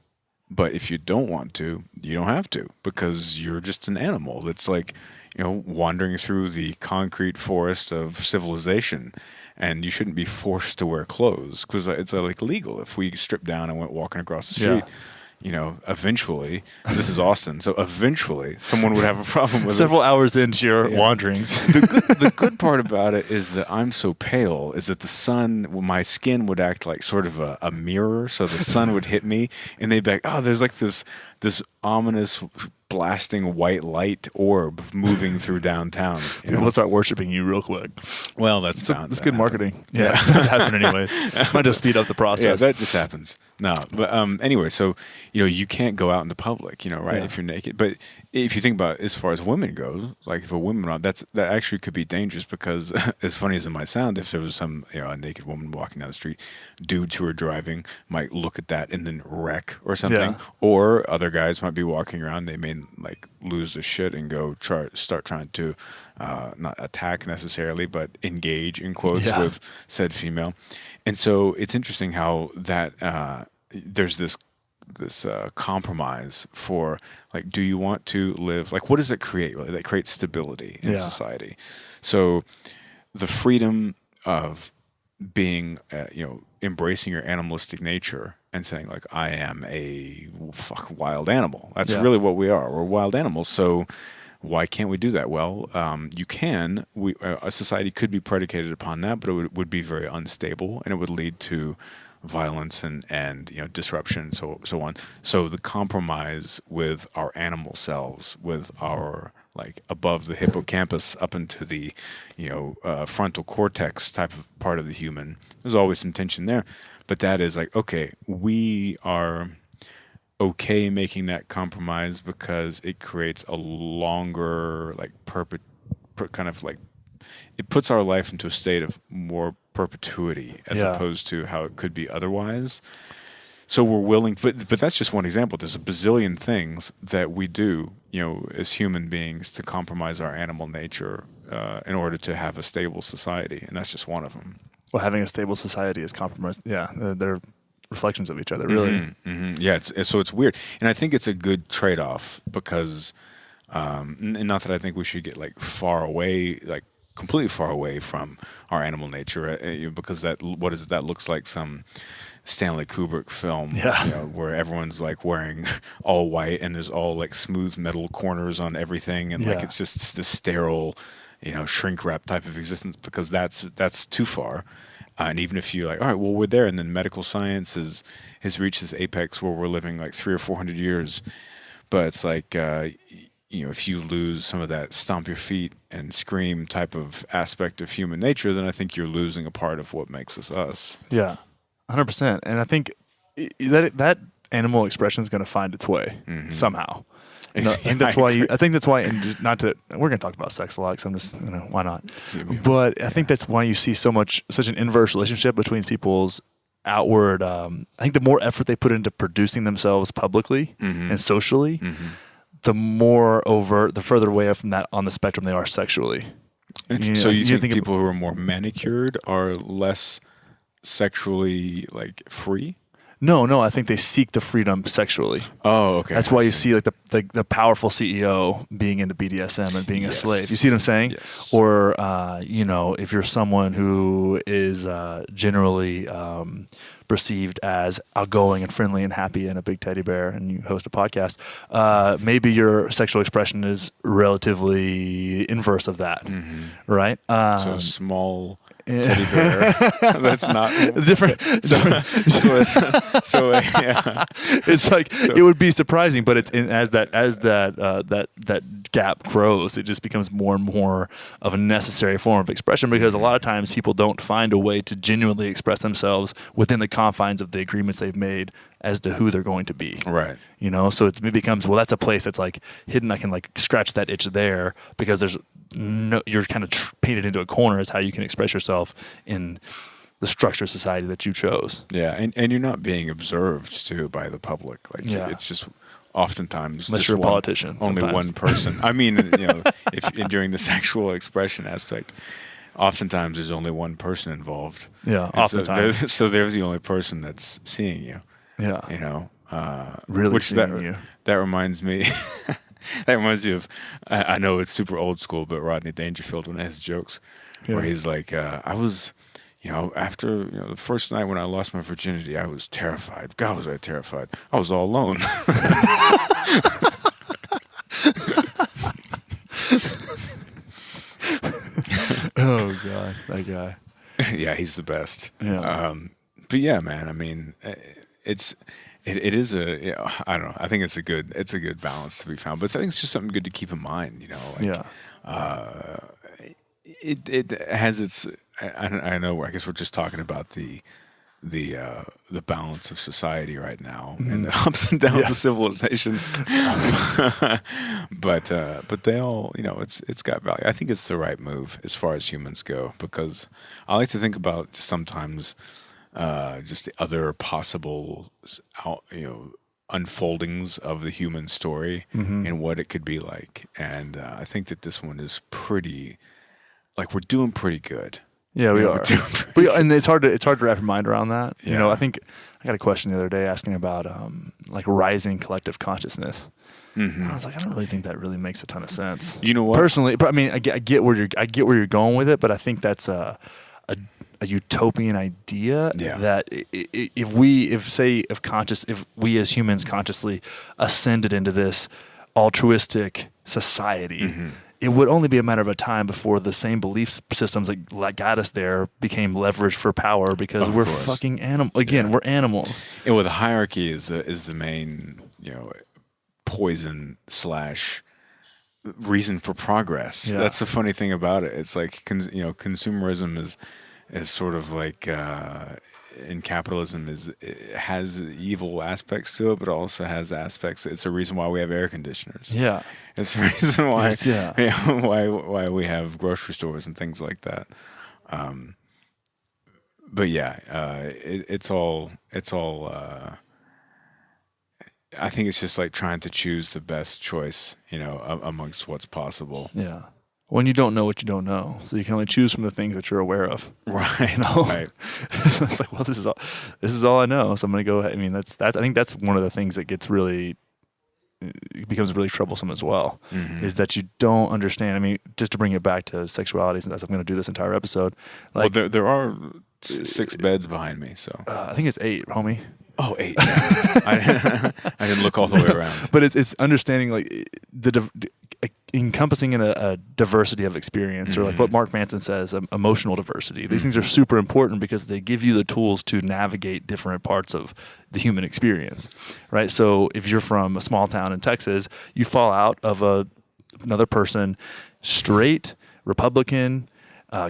but if you don't want to, you don't have to, because you're just an animal that's like, wandering through the concrete forest of civilization, and you shouldn't be forced to wear clothes because it's like illegal. If we stripped down and went walking across the street, eventually, this is Austin, so eventually someone would have a problem with Several hours into your wanderings. The good part about it is that I'm so pale, is that the sun, my skin would act like sort of a mirror, so the sun would hit me, and they'd be like, oh, there's like this ominous blasting white light orb moving through downtown. People will start worshiping you real quick. Well, that's good marketing. Yeah, that happened anyway. Might just speed up the process. Yeah, that just happens. No, but anyway, so you can't go out in the public, right? Yeah. If you're naked. But if you think about it, as far as women go, like if a woman that actually could be dangerous, because as funny as it might sound, if there was some a naked woman walking down the street, dudes who are driving might look at that and then wreck or something, or other guys might be walking around, they may like lose their shit and go start trying to not attack necessarily, but engage in quotes with said female. And so it's interesting how that there's this compromise for like, do you want to live, like what does it create? Really? That creates stability in society. So the freedom of being embracing your animalistic nature and saying like, I am a wild animal. That's really what we are. We're wild animals. So why can't we do that? Well, you can. A society could be predicated upon that, but it would be very unstable, and it would lead to violence and disruption and so on. So the compromise with our animal selves, with our like above the hippocampus up into the frontal cortex type of part of the human, there's always some tension there. But that is like, okay, we are okay making that compromise because it creates a longer like kind of like, it puts our life into a state of more perpetuity as opposed to how it could be otherwise. So we're willing, but that's just one example. There's a bazillion things that we do, as human beings to compromise our animal nature in order to have a stable society, and that's just one of them. Well, having a stable society is compromised. Yeah, they're reflections of each other, really. Mm-hmm, mm-hmm. Yeah, so it's weird, and I think it's a good trade-off because, and not that I think we should get like far away, like completely far away from our animal nature, because that looks like some Stanley Kubrick film, where everyone's like wearing all white and there's all like smooth metal corners on everything, and like it's just this sterile, shrink wrap type of existence, because that's too far. And even if you're like, all right, well, we're there, and then medical science has reached this apex where we're living like 300 or 400 years, but it's like, if you lose some of that stomp your feet and scream type of aspect of human nature, then I think you're losing a part of what makes us us. Yeah, 100%. And I think that animal expression is going to find its way somehow. No, I think that's why and not to, we're going to talk about sex a lot, because I'm just, why not? But I think that's why you see such an inverse relationship between people's outward, I think the more effort they put into producing themselves publicly and socially, the more overt, the further away from that on the spectrum they are sexually. So you think people who are more manicured are less sexually like free? No, I think they seek the freedom sexually. Oh, okay. That's why you see like the powerful CEO being into BDSM and being a slave. You see what I'm saying? Yes. Or if you're someone who is generally perceived as outgoing and friendly and happy and a big teddy bear, and you host a podcast, maybe your sexual expression is relatively inverse of that, right? So small teddy bear. That's not different. Yeah. It's like it would be surprising, but as that gap grows, it just becomes more and more of a necessary form of expression, because a lot of times people don't find a way to genuinely express themselves within the confines of the agreements they've made as to who they're going to be. Right. So it becomes, well, that's a place that's like hidden. I can like scratch that itch there, because there's you're kind of painted into a corner as how you can express yourself in the structure of society that you chose. Yeah, and you're not being observed too by the public. Like it's just oftentimes unless just you're a politician, only sometimes. one person. I mean, if during the sexual expression aspect, oftentimes there's only one person involved. Yeah, and oftentimes. so they're the only person that's seeing you. Yeah. Really seeing you. That reminds me. That reminds me of, I know it's super old school, but Rodney Dangerfield, when he has jokes, where he's like, I was, after the first night when I lost my virginity, I was terrified. God, was I terrified. I was all alone. Oh, God, that guy. Yeah, he's the best. Yeah. But yeah, man, I mean, it is I don't know. I think it's a good balance to be found. But I think it's just something good to keep in mind. It has its. I know. I guess we're just talking about the balance of society right now and the ups and downs of civilization. But they all, it's got value. I think it's the right move as far as humans go, because I like to think about sometimes just the other possible, unfoldings of the human story and what it could be like. And I think that this one is pretty, like, we're doing pretty good. Yeah, we are. And it's hard to wrap your mind around that. Yeah. I think I got a question the other day asking about like rising collective consciousness. And I was like, I don't really think that really makes a ton of sense. You know what? Personally, I mean, I get where you're going with it, but I think that's a utopian idea. Yeah. That if we as humans consciously ascended into this altruistic society, it would only be a matter of a time before the same belief systems that got us there became leverage for power, because we're fucking animals. Again, we're animals. And with the hierarchy is the main, poison / reason for progress. Yeah. That's the funny thing about it. It's like, consumerism is sort of like, in capitalism it has evil aspects to it, but also has aspects. It's a reason why we have air conditioners. Yeah. It's a reason why Yes, why we have grocery stores and things like that. But yeah, it's all. I think it's just like trying to choose the best choice, amongst what's possible. Yeah. When you don't know what you don't know, so you can only choose from the things that you're aware of. Right. Right. It's like, well, this is all I know, so I'm gonna go ahead. I mean, I think that's one of the things that becomes really troublesome as well, is that you don't understand. I mean, just to bring it back to sexuality, since I'm going to do this entire episode. Like, well, there are 6 beds behind me, so I think it's 8, homie. Oh, 8. Yeah. I didn't look all the way around. But it's understanding like encompassing in a diversity of experience, or like what Mark Manson says, emotional diversity. These things are super important because they give you the tools to navigate different parts of the human experience, right? So if you're from a small town in Texas, you fall out of another person, straight, Republican,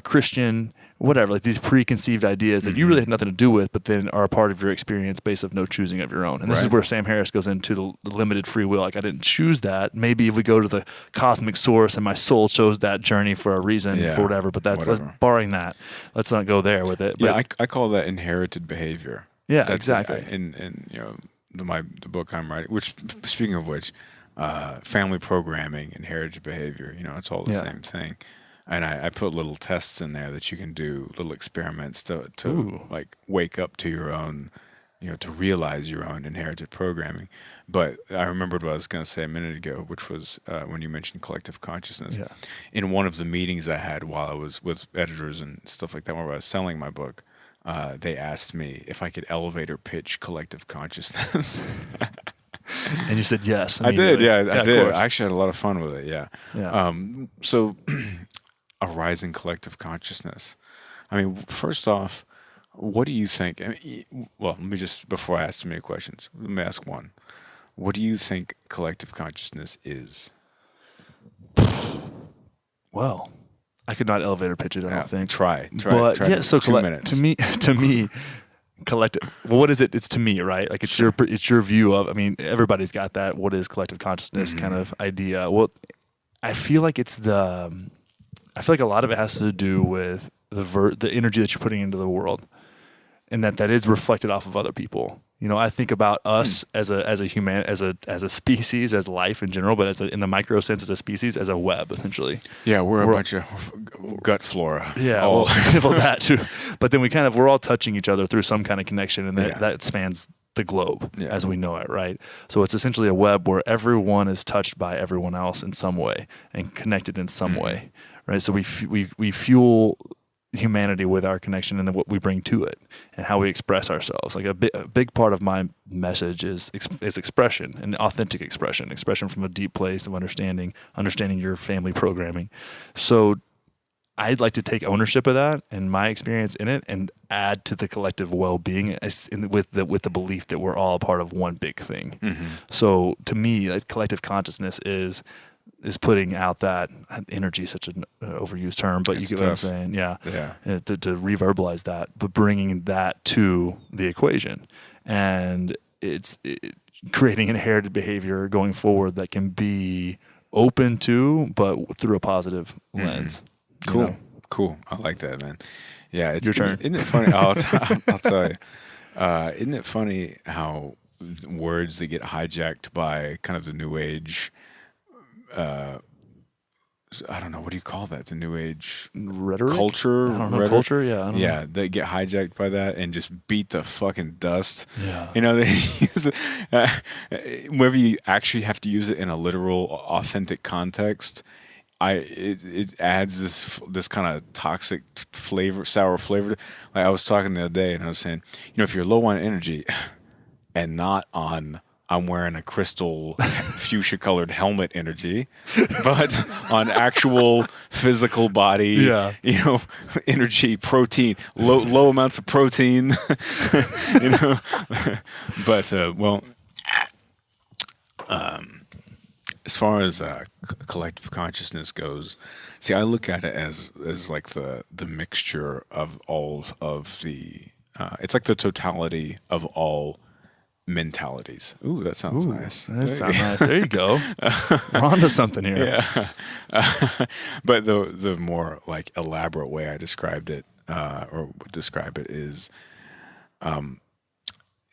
Christian, whatever, like these preconceived ideas that you really had nothing to do with, but then are a part of your experience based of no choosing of your own. And this is where Sam Harris goes into the limited free will. Like, I didn't choose that. Maybe if we go to the cosmic source and my soul chose that journey for a reason, for whatever, but that's barring that. Let's not go there with it. But, yeah, I call that inherited behavior. Yeah, that's exactly. In the book I'm writing, which, speaking of which, family programming, inherited behavior, it's all the same thing. And I put little tests in there that you can do, little experiments to Ooh. like wake up to your own, to realize your own inherited programming. But I remembered what I was going to say a minute ago, which was when you mentioned collective consciousness. Yeah. In one of the meetings I had while I was with editors and stuff like that, where I was selling my book, they asked me if I could elevator pitch collective consciousness. And you said yes. I did, yeah, I did. Course. I actually had a lot of fun with it, yeah. So, a rising collective consciousness. I mean, first off, what do you think? Well, let me just, before I ask too many questions, let me ask one. What do you think collective consciousness is? Well, I could not elevator pitch it, I don't think. Try. But try yeah, so 2 minutes. to me, collective. Well, what is it? It's to me, right? Like it's your view of. I mean, everybody's got that. What is collective consciousness kind of idea? Well, I feel like I feel like a lot of it has to do with the energy that you're putting into the world, and that is reflected off of other people. I think about us as a human, as a species, as life in general, but in the micro sense, as a species, as a web, essentially. Yeah, we're a bunch of gut flora. Yeah, well, that too. But then we're all touching each other through some kind of connection, and that spans the globe as we know it, right? So it's essentially a web where everyone is touched by everyone else in some way and connected in some way, right? So we fuel humanity with our connection and then what we bring to it and how we express ourselves. Like a big part of my message is expression, and authentic expression from a deep place of understanding your family programming. So I'd like to take ownership of that and my experience in it and add to the collective well-being with the belief that we're all a part of one big thing. So to me, like, collective consciousness is putting out that energy, such an overused term, but you get what I'm saying. Yeah. To reverbalize that, but bringing that to the equation, and it's creating inherited behavior going forward that can be open to, but through a positive lens. Cool. I like that, man. Yeah. It's your turn. Isn't it funny? I'll tell you. Isn't it funny how words that get hijacked by kind of the new age, I don't know, what do you call that? The new age rhetoric, culture, I don't know, culture. Yeah, I don't know. They get hijacked by that and just beat the fucking dust. Yeah, they use it, whenever you actually have to use it in a literal, authentic context. It adds this kind of toxic flavor, sour flavor. Like I was talking the other day, and I was saying, if you're low on energy and not on, I'm wearing a crystal fuchsia colored helmet energy, but on actual physical body, energy, protein, low amounts of protein, but as far as collective consciousness goes, see, I look at it as like the mixture of all of the, it's like the totality of all mentalities. Ooh, that sounds nice. That sounds nice. There you go. We're on to something here. Yeah. But the more like elaborate way I described it, or would describe it, is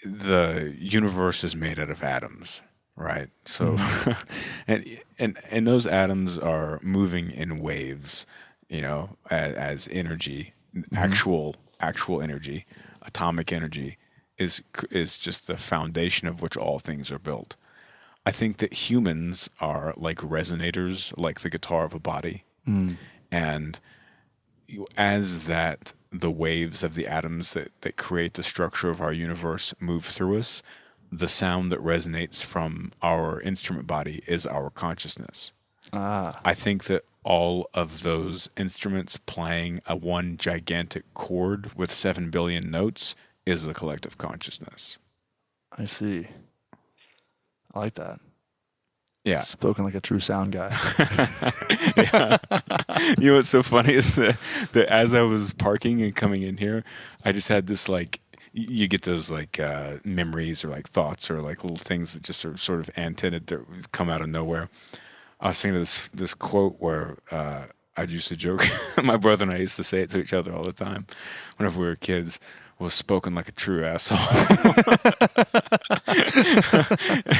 the universe is made out of atoms, right? So, and those atoms are moving in waves, as energy, actual energy, atomic energy. Is just the foundation of which all things are built. I think that humans are like resonators, like the guitar of a body. And as the waves of the atoms that create the structure of our universe move through us, the sound that resonates from our instrument body is our consciousness. I think that all of those instruments playing a one gigantic chord with 7 billion notes is the collective consciousness. I see. I like that. Yeah. Spoken like a true sound guy. Yeah. What's so funny is that as I was parking and coming in here, I just had this like, you get those like memories or like thoughts or like little things that just are sort of antennaed that come out of nowhere. I was thinking of this quote where I used to joke, my brother and I used to say it to each other all the time whenever we were kids, was spoken like a true asshole.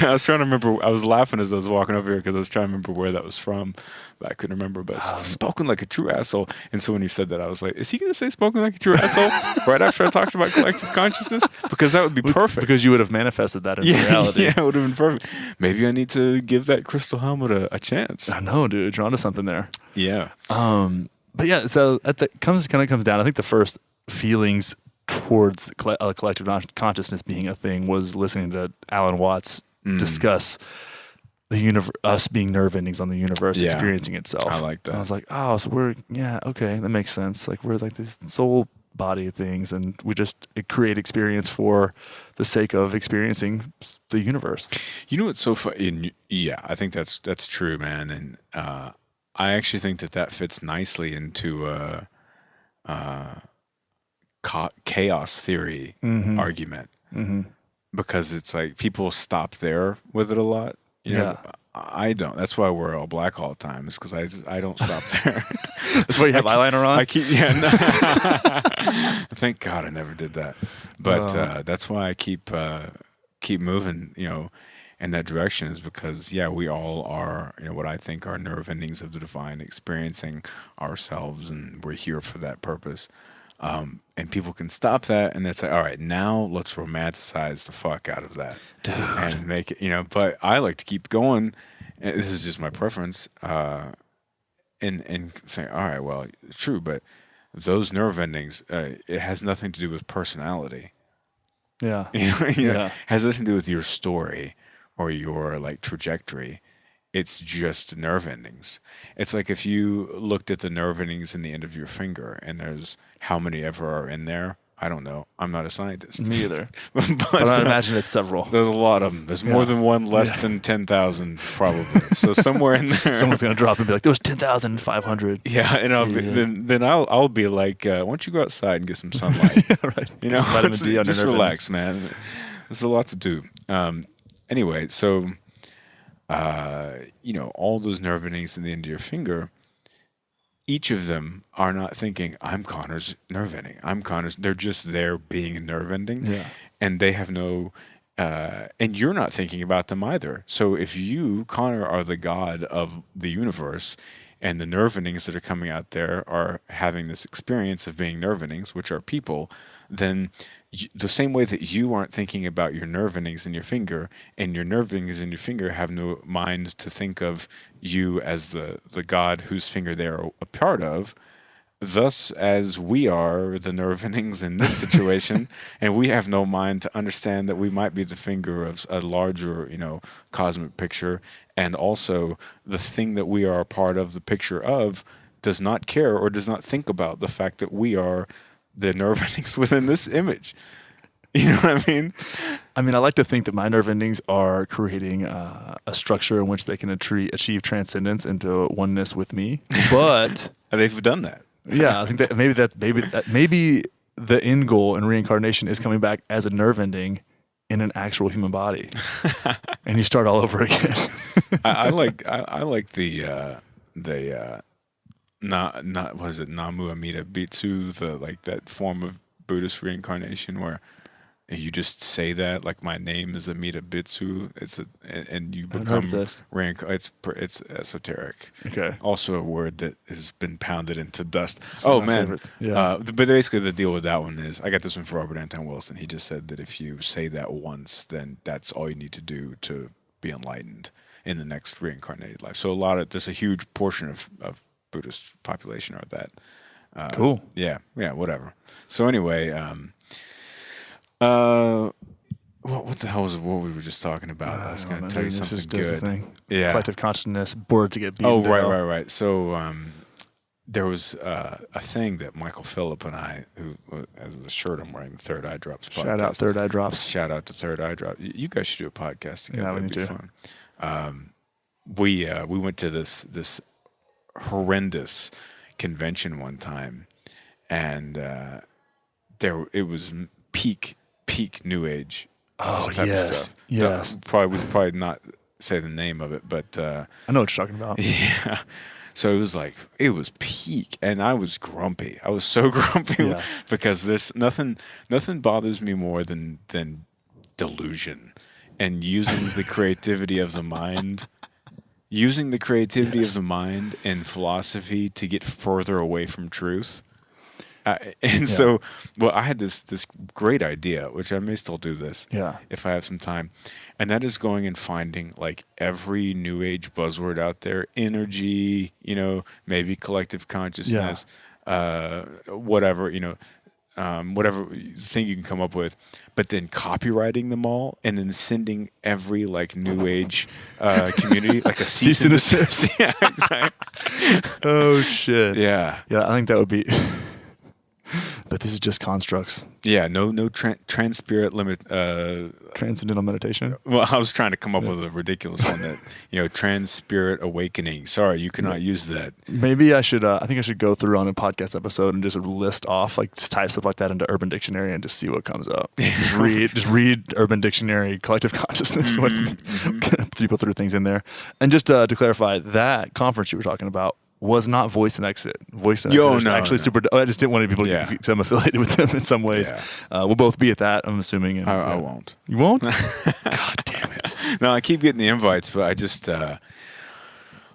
I was trying to remember. I was laughing as I was walking over here because I was trying to remember where that was from, but I couldn't remember. But spoken like a true asshole. And so when you said that, I was like, is he going to say spoken like a true asshole right after I talked about collective consciousness? Because that would be perfect. Because you would have manifested that in reality. Yeah, it would have been perfect. Maybe I need to give that crystal helmet a chance. I know, dude. You're onto something there. Yeah. But yeah, so comes down. I think the first feelings towards collective consciousness being a thing was listening to Alan Watts discuss the us being nerve endings on the universe experiencing itself. I like that. And I was like, oh, so okay, that makes sense. Like we're like these soul body things, and we just create experience for the sake of experiencing the universe. You know what's so funny? Yeah, I think that's true, man. And I actually think that fits nicely into chaos theory argument, because it's like people stop there with it a lot. You know, I don't. That's why I wear all black all the time. Is because I don't stop there. That's why you have eyeliner on. I keep Thank God I never did that. But that's why I keep moving. You know, in that direction, is because we all are. You know, what I think are nerve endings of the divine, experiencing ourselves, and we're here for that purpose. And people can stop that, and it's like, all right, now let's romanticize the fuck out of that, dude, and make it, But I like to keep going. And this is just my preference, and saying, all right, well, true, but those nerve endings, it has nothing to do with personality. Yeah, it has nothing to do with your story or your trajectory. It's just nerve endings. It's like if you looked at the nerve endings in the end of your finger, and there's how many ever are in there. I don't know. I'm not a scientist. Me either. but I imagine it's several. There's a lot of them. There's more than one, less than 10,000 probably. So somewhere in there, someone's gonna drop and be like, "There was 10,500." Yeah, and I'll be like, "Why don't you go outside and get some sunlight?" Right. Just relax, man. There's a lot to do. Anyway, so. All those nerve endings in the end of your finger, each of them are not thinking, I'm Connor's nerve ending. They're just there being a nerve ending. Yeah. And they have no, and you're not thinking about them either. So if you, Connor, are the god of the universe, and the nerve endings that are coming out there are having this experience of being nerve endings, which are people, then the same way that you aren't thinking about your nerve endings in your finger, and your nerve endings in your finger have no mind to think of you as the God whose finger they are a part of, thus as we are the nerve endings in this situation, and we have no mind to understand that we might be the finger of a larger, cosmic picture, and also the thing that we are a part of the picture of does not care or does not think about the fact that we are the nerve endings within this image. You know what I mean? I like to think that my nerve endings are creating a structure in which they can achieve transcendence into oneness with me. But they've done that. Yeah, I think that maybe the end goal in reincarnation is coming back as a nerve ending in an actual human body, and you start all over again. I like the what is it, Namu Amida Bitsu, that form of Buddhist reincarnation where you just say that, like, my name is Amida Bitsu. And you become it's esoteric. Okay. Also a word that has been pounded into dust. Oh man. Yeah. But basically the deal with that one is, I got this one from Robert Anton Wilson. He just said that if you say that once, then that's all you need to do to be enlightened in the next reincarnated life. So there's a huge portion of Buddhist population are that. Cool. Yeah, whatever. So anyway, what the hell was what we were just talking about? I was going to tell you something good. Yeah, collective consciousness, bored to get beat. Oh, right. So there was a thing that Michael Phillip and I, who as the shirt I'm wearing, the Third Eye Drops podcast. Shout out Third Eye Drops. Shout out to Third Eye Drops. You guys should do a podcast together. Yeah, we need to. Fun. We went to this horrendous convention one time, and it was peak New Age type of stuff. Yes. We could probably not say the name of it, but I know what you're talking about. Yeah. So it was peak, and I was grumpy. I was so grumpy because there's nothing bothers me more than delusion and using the creativity of the mind. Using the creativity of the mind and philosophy to get further away from truth. So, I had this great idea, which I may still do this if I have some time, and that is going and finding like every new age buzzword out there, energy, maybe collective consciousness, whatever, whatever thing you can come up with, but then copywriting them all and then sending every like new age community like a cease and desist. Yeah, exactly. Oh shit. Yeah. Yeah, I think that would be. But this is just constructs. Yeah, no transpirit limit. Transcendental meditation. Well, I was trying to come up with a ridiculous one that, transpirit awakening. Sorry, you cannot use that. Maybe I should, I think I should go through on a podcast episode and just list off, like just type stuff like that into Urban Dictionary and just see what comes up. Just read Urban Dictionary, collective consciousness, people threw things in there. And just to clarify, that conference you were talking about was not Voice and Exit. Voice and Exit is actually super. I just didn't want people to because I'm affiliated with them in some ways. Yeah. We'll both be at that, I'm assuming. And, I won't. You won't? God damn it. No, I keep getting the invites, but I just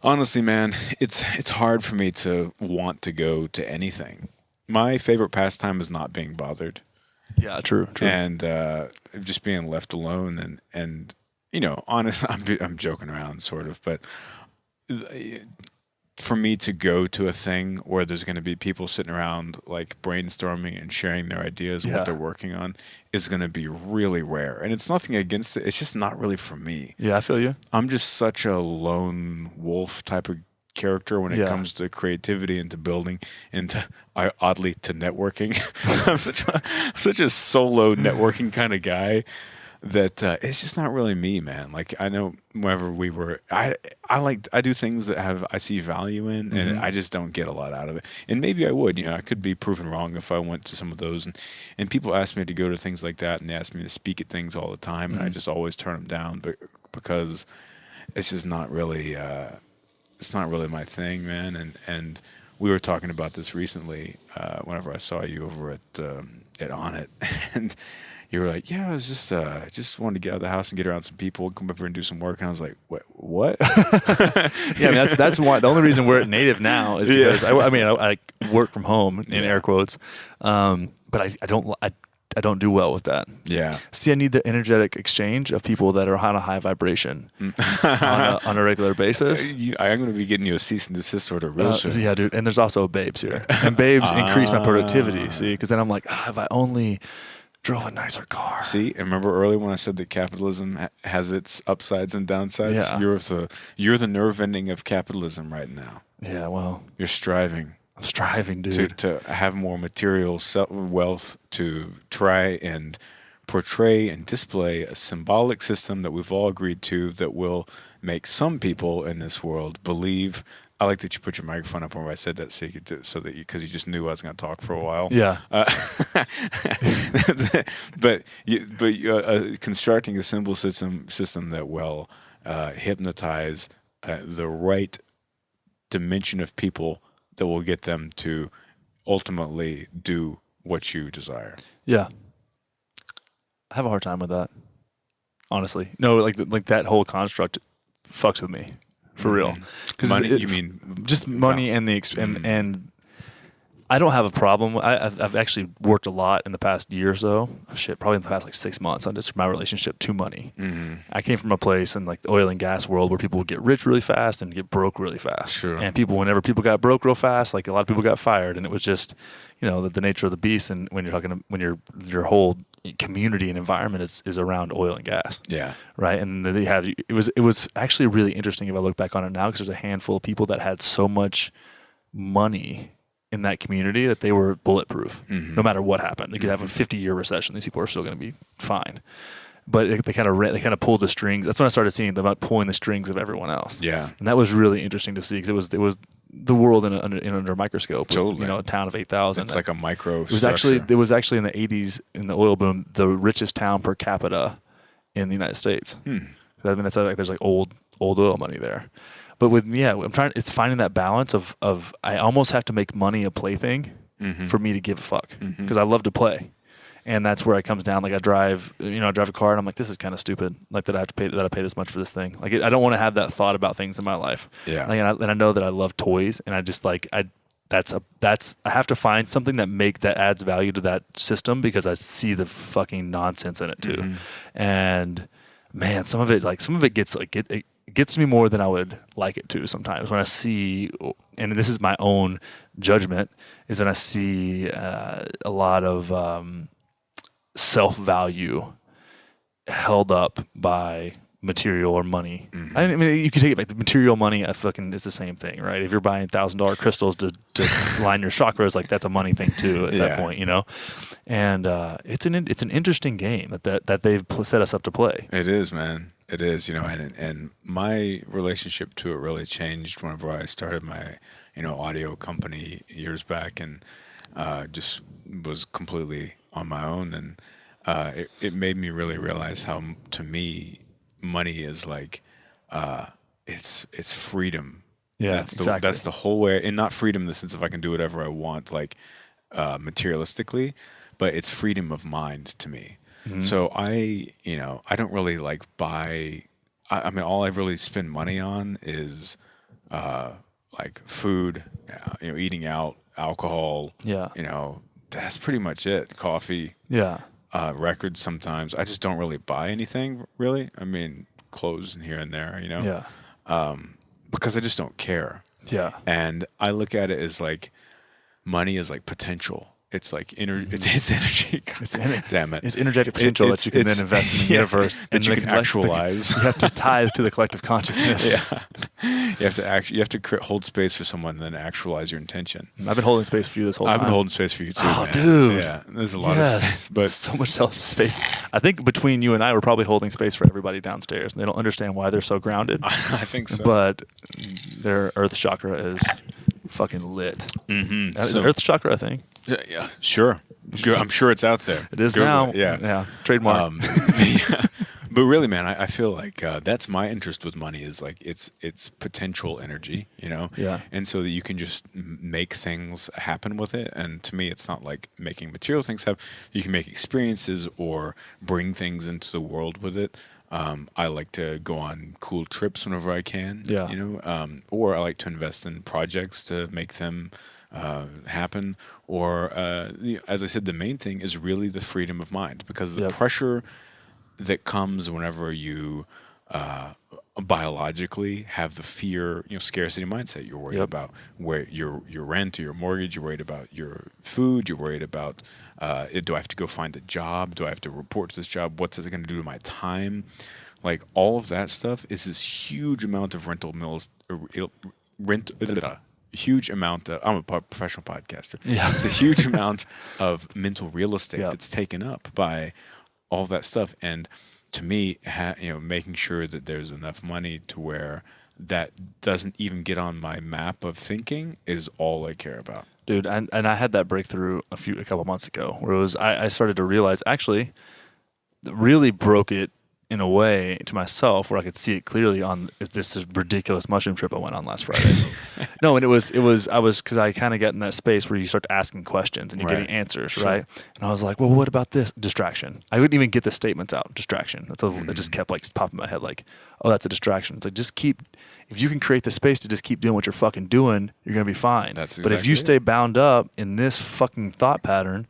honestly, man, it's hard for me to want to go to anything. My favorite pastime is not being bothered. Yeah, true. And just being left alone and honestly, I'm joking around sort of, but for me to go to a thing where there's going to be people sitting around like brainstorming and sharing their ideas, what they're working on, is going to be really rare. And it's nothing against it. It's just not really for me. Yeah, I feel you. I'm just such a lone wolf type of character when it comes to creativity and to building and to, oddly, to networking. I'm such a solo networking kind of guy that it's just not really me, man. Like I know whenever we were, I do things that I see value in, and I just don't get a lot out of it. And maybe I would, I could be proven wrong if I went to some of those. And people ask me to go to things like that, and they ask me to speak at things all the time, and I just always turn them down, but because it's just not really, it's not really my thing, man. And we were talking about this recently whenever I saw you over at On It, and you were like, yeah, I was just wanted to get out of the house and get around some people, come up here and do some work. And I was like, what? Yeah, I mean, that's why. The only reason we're at Native now is because I work from home in air quotes, but I don't do well with that. Yeah. See, I need the energetic exchange of people that are on a high vibration on a regular basis. I'm going to be getting you a cease and desist order real soon. Yeah, dude. And there's also babes here, and babes increase my productivity. See, because then I'm like, if I only drove a nicer car. See, and remember earlier when I said that capitalism has its upsides and downsides? Yeah. You're the nerve ending of capitalism right now. Yeah, well. You're striving. I'm striving, dude. To have more material wealth to try and portray and display a symbolic system that we've all agreed to that will make some people in this world believe. I like that you put your microphone up where I said that because you just knew I was going to talk for a while. Yeah. But constructing a symbol system that will hypnotize the right dimension of people that will get them to ultimately do what you desire. Yeah. I have a hard time with that. Honestly. No, like that whole construct fucks with me. For real. Money, you mean? Just money and and I don't have a problem. I've actually worked a lot in the past year or so. Probably in the past 6 months on just my relationship to money. Mm-hmm. I came from a place in like the oil and gas world where people would get rich really fast and get broke really fast. Sure. And whenever people got broke real fast, like a lot of people got fired, and it was just, the nature of the beast. And when your whole community and environment is around oil and gas. Yeah. Right. And it was actually really interesting if I look back on it now, because there's a handful of people that had so much money in that community that they were bulletproof. No matter what happened. They could have a 50-year recession. These people are still going to be fine. But they kind of pulled the strings. That's when I started seeing them about pulling the strings of everyone else. Yeah. And that was really interesting to see, because it was the world under a microscope. Totally. A town of 8,000. It's like a micro. It was actually in the 80s, in the oil boom, the richest town per capita in the United States. I mean, that's like there's like old old oil money there. But it's finding that balance of I almost have to make money a plaything for me to give a fuck, because I love to play. And that's where it comes down. Like I drive a car and I'm like, this is kind of stupid. Like that I pay this much for this thing. Like I don't want to have that thought about things in my life. Yeah. Like, and I know that I love toys, and I just like, I have to find something that adds value to that system, because I see the fucking nonsense in it too. And man, some of it gets like, it gets me more than I would like it to sometimes when I see, and this is my own judgment, is when I see a lot of self-value held up by material or money. I mean, you could take it back. The material money, is the same thing, right? If you're buying $1,000 crystals to line your chakras, like that's a money thing too at that point, And it's an interesting game that they've set us up to play. It is, man. It is, and my relationship to it really changed whenever I started my, audio company years back, and just was completely on my own, and it made me really realize how, to me, money is like, it's freedom. Yeah, exactly. That's the whole way, and not freedom in the sense of I can do whatever I want, like materialistically, but it's freedom of mind to me. So I don't really like buy. I mean, all I really spend money on is like food, eating out, alcohol. Yeah. That's pretty much it. Coffee. Yeah. Records sometimes. I just don't really buy anything, really. I mean, clothes here and there, Yeah. Because I just don't care. Yeah. And I look at it as like money is like potential. It's like energy. It's energy. Damn it! It's energetic potential that you can then invest in the universe, that you can actualize. You have to tithe to the collective consciousness. Yeah, you have to hold space for someone, and then actualize your intention. I've been holding space for you this whole time. I've been holding space for you too, oh, man. Dude. Yeah, there's a lot of space, but so much space. I think between you and I, we're probably holding space for everybody downstairs, and they don't understand why they're so grounded. I think so. But their earth chakra is fucking lit. Is earth chakra a thing? Yeah, sure. I'm sure it's out there. It is Google now. It. Yeah. Yeah. Trademark. But really, man, I feel like that's my interest with money, is like it's potential energy, Yeah. And so that you can just make things happen with it. And to me, it's not like making material things happen. You can make experiences or bring things into the world with it. I like to go on cool trips whenever I can. Yeah. Or I like to invest in projects to make them happen, or as I said, the main thing is really the freedom of mind, because the pressure that comes whenever you biologically have the fear, scarcity mindset. You're worried about where your rent or your mortgage. You're worried about your food. You're worried about do I have to go find a job? Do I have to report to this job? What's it going to do to my time? Like all of that stuff is this huge amount of huge amount of, I'm a professional podcaster. Yeah. It's a huge amount of mental real estate that's taken up by all that stuff. And to me, making sure that there's enough money to where that doesn't even get on my map of thinking is all I care about. Dude, and I had that breakthrough a couple months ago, where it was I started to realize, actually, really broke it in a way to myself, where I could see it clearly on this ridiculous mushroom trip I went on last Friday. No, and because I kind of get in that space where you start asking questions and you're getting answers, right? And I was like, well, what about this? Distraction. I wouldn't even get the statements out. Distraction. That just kept like popping in my head, like, oh, that's a distraction. It's like, if you can create the space to just keep doing what you're fucking doing, you're gonna be fine. But if you stay bound up in this fucking thought pattern,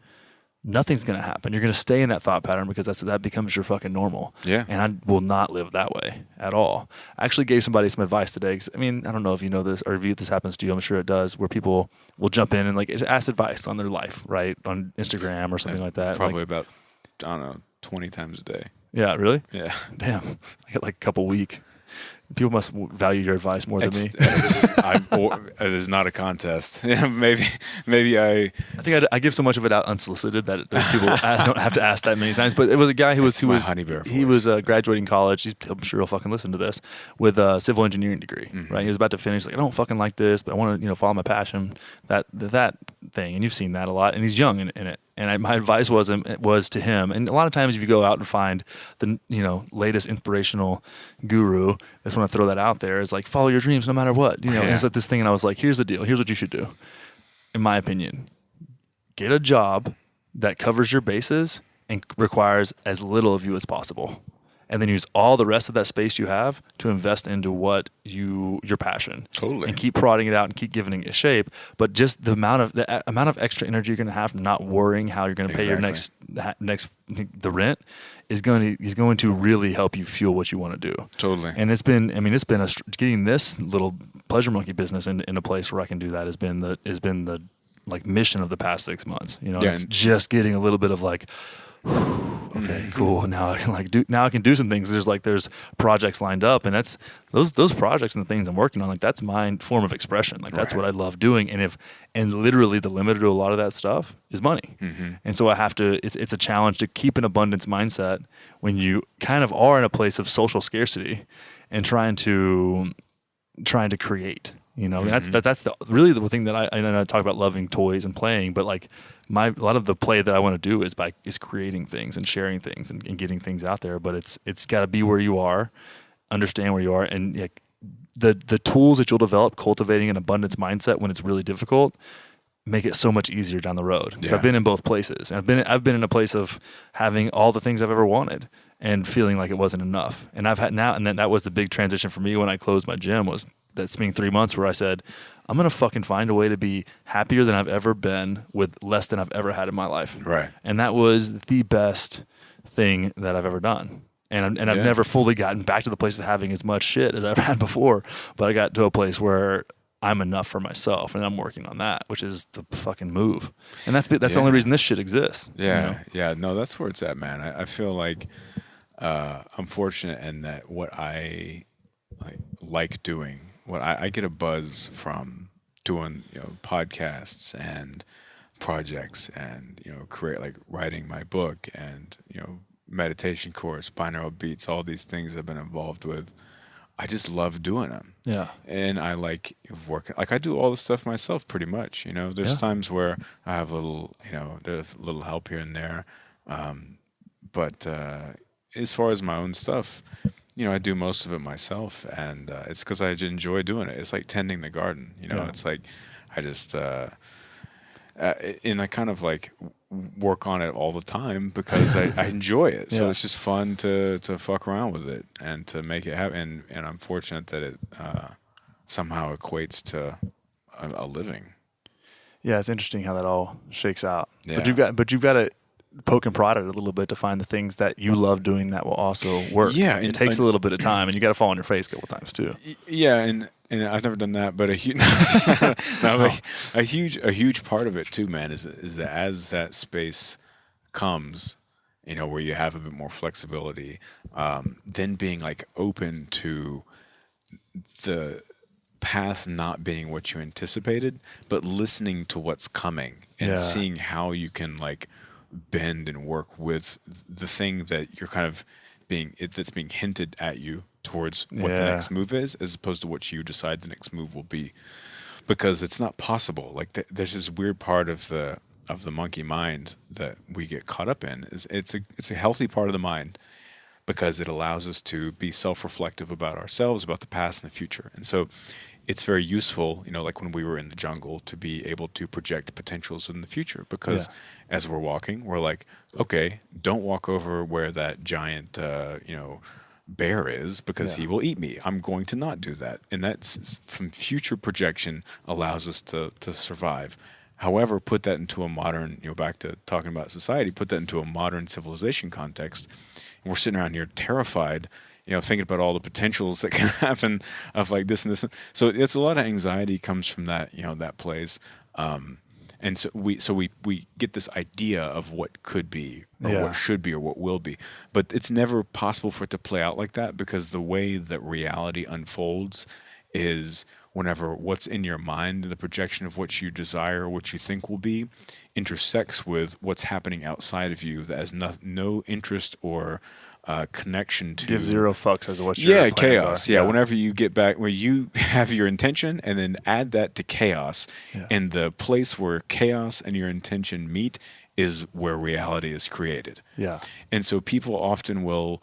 nothing's going to happen. You're going to stay in that thought pattern, because that becomes your fucking normal. Yeah. And I will not live that way at all. I actually gave somebody some advice today. 'Cause, I mean, I don't know if you know this, or if this happens to you. I'm sure it does, where people will jump in and like ask advice on their life, right? On Instagram or something like that. Probably about, I don't know, 20 times a day. Yeah, really? Yeah. Damn. I get like a couple week. People must value your advice more than me. It's not a contest. Maybe I think I give so much of it out unsolicited that people don't have to ask that many times. But it was a guy who was graduating college. I'm sure he'll fucking listen to this, with a civil engineering degree. Right? He was about to finish. Like, I don't fucking like this, but I want to follow my passion. That thing, and you've seen that a lot. And he's young in it. And my advice was to him, and a lot of times if you go out and find the latest inspirational guru, that's when I throw that out there, is like, follow your dreams no matter what. And it's like this thing, and I was like, here's the deal. Here's what you should do, in my opinion. Get a job that covers your bases and requires as little of you as possible. And then use all the rest of that space you have to invest into your passion. Totally. And keep prodding it out and keep giving it shape. But just the amount of extra energy you're going to have from not worrying how you're going to pay your next the rent is going to really help you fuel what you want to do. Totally. And it's been getting this little pleasure monkey business in a place where I can do that has been the like mission of the past 6 months. It's just getting a little bit of like, okay, cool. Now I can do some things. There's projects lined up, and that's those projects and the things I'm working on. Like that's my form of expression. Like that's what I love doing. And literally the limiter to a lot of that stuff is money. Mm-hmm. And so I have to. It's a challenge to keep an abundance mindset when you kind of are in a place of social scarcity and trying to create. Mm-hmm. That's really the thing that I talk about loving toys and playing, but like a lot of the play that I want to do is creating things and sharing things and getting things out there. But it's got to be where you are, understand where you are, and the tools that you'll develop cultivating an abundance mindset when it's really difficult make it so much easier down the road. Because I've been in both places, and I've been in a place of having all the things I've ever wanted and feeling like it wasn't enough. And then that was the big transition for me when I closed my gym. Was that's been 3 months where I said, I'm going to fucking find a way to be happier than I've ever been with less than I've ever had in my life. Right. And that was the best thing that I've ever done. And I've never fully gotten back to the place of having as much shit as I've had before. But I got to a place where I'm enough for myself, and I'm working on that, which is the fucking move. And that's the only reason this shit exists. Yeah. Yeah. No, that's where it's at, man. I feel like I'm fortunate in that what I like doing, what I get a buzz from doing, podcasts and projects and, create like writing my book and, meditation course, binaural beats, all these things I've been involved with. I just love doing them. Yeah. And I like working, like I do all the stuff myself pretty much, there's times where I have there's a little help here and there. But as far as my own stuff, I do most of it myself, and it's because I enjoy doing it. It's like tending the garden, It's like I just and I kind of like work on it all the time because I enjoy it. So it's just fun to fuck around with it and to make it happen. And I'm fortunate that it somehow equates to a living. Yeah, it's interesting how that all shakes out. Yeah. But you've got to poke and prod it a little bit to find the things that you love doing that will also work. Yeah, it takes a little bit of time, and you got to fall on your face a couple times too. Yeah, and I've never done that, but a huge part of it too, man, is that as that space comes, where you have a bit more flexibility, then being like open to the path not being what you anticipated, but listening to what's coming and seeing how you can like bend and work with the thing that you're kind of that's being hinted at you towards what the next move is, as opposed to what you decide the next move will be, because it's not possible. Like there's this weird part of the monkey mind that we get caught up in. It's a healthy part of the mind because it allows us to be self-reflective about ourselves, about the past and the future. And so it's very useful, like when we were in the jungle, to be able to project potentials in the future, because as we're walking, we're like, okay, don't walk over where that giant, bear is, because he will eat me. I'm going to not do that. And that's from future projection allows us to survive. However, put that into a modern, back to talking about society, put that into a modern civilization context, and we're sitting around here terrified, thinking about all the potentials that can happen of like this and this. So it's a lot of anxiety comes from that, that place. And so we get this idea of what could be or what should be or what will be, but it's never possible for it to play out like that, because the way that reality unfolds is whenever what's in your mind, the projection of what you desire, what you think will be, intersects with what's happening outside of you that has no interest or connection to. Give zero fucks as to what your plans chaos. are. Yeah, whenever you get back where you have your intention and then add that to chaos, and the place where chaos and your intention meet is where reality is created. Yeah. And so people often will,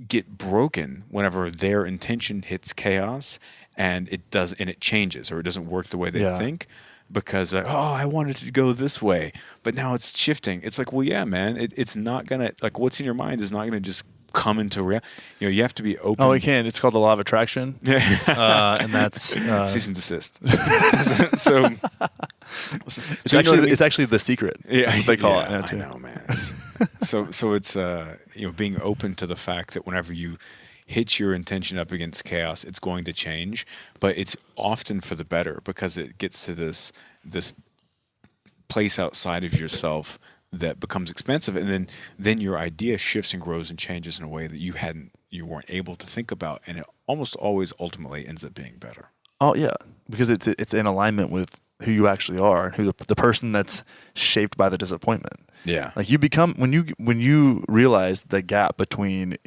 get broken whenever their intention hits chaos and it changes, or it doesn't work the way they think, because I wanted to go this way, but now it's shifting. It's like, well, yeah, man, it's not gonna, like, what's in your mind is not gonna just come into reality. You have to be open. Oh, it can. It's called the law of attraction. And that's cease and desist. so it's actually the secret. Yeah, that's what they call it. I know, man. So it's being open to the fact that whenever you hit your intention up against chaos, it's going to change, but it's often for the better, because it gets to this place outside of yourself that becomes expensive, and then your idea shifts and grows and changes in a way that you weren't able to think about, and it almost always ultimately ends up being better. Oh yeah, because it's in alignment with who you actually are, and who the person that's shaped by the disappointment. Yeah, like you become when you realize the gap between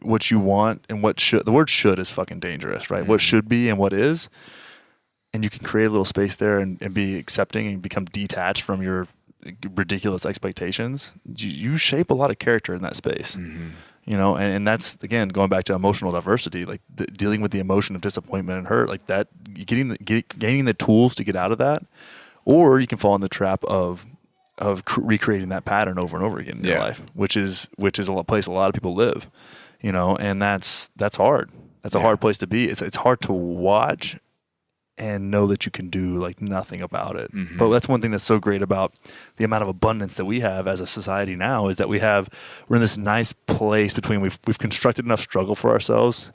what you want and what should. The word "should" is fucking dangerous, right? Mm-hmm. What should be and what is, and you can create a little space there and be accepting and become detached from your ridiculous expectations. You shape a lot of character in that space. Mm-hmm. And that's, again, going back to emotional diversity, like dealing with the emotion of disappointment and hurt, like that, gaining the tools to get out of that, or you can fall in the trap of recreating that pattern over and over again in your life, which is a place a lot of people live, and that's hard. That's a hard place to be. It's hard to watch and know that you can do like nothing about it. Mm-hmm. But that's one thing that's so great about the amount of abundance that we have as a society now, is that we're in this nice place between we've constructed enough struggle for ourselves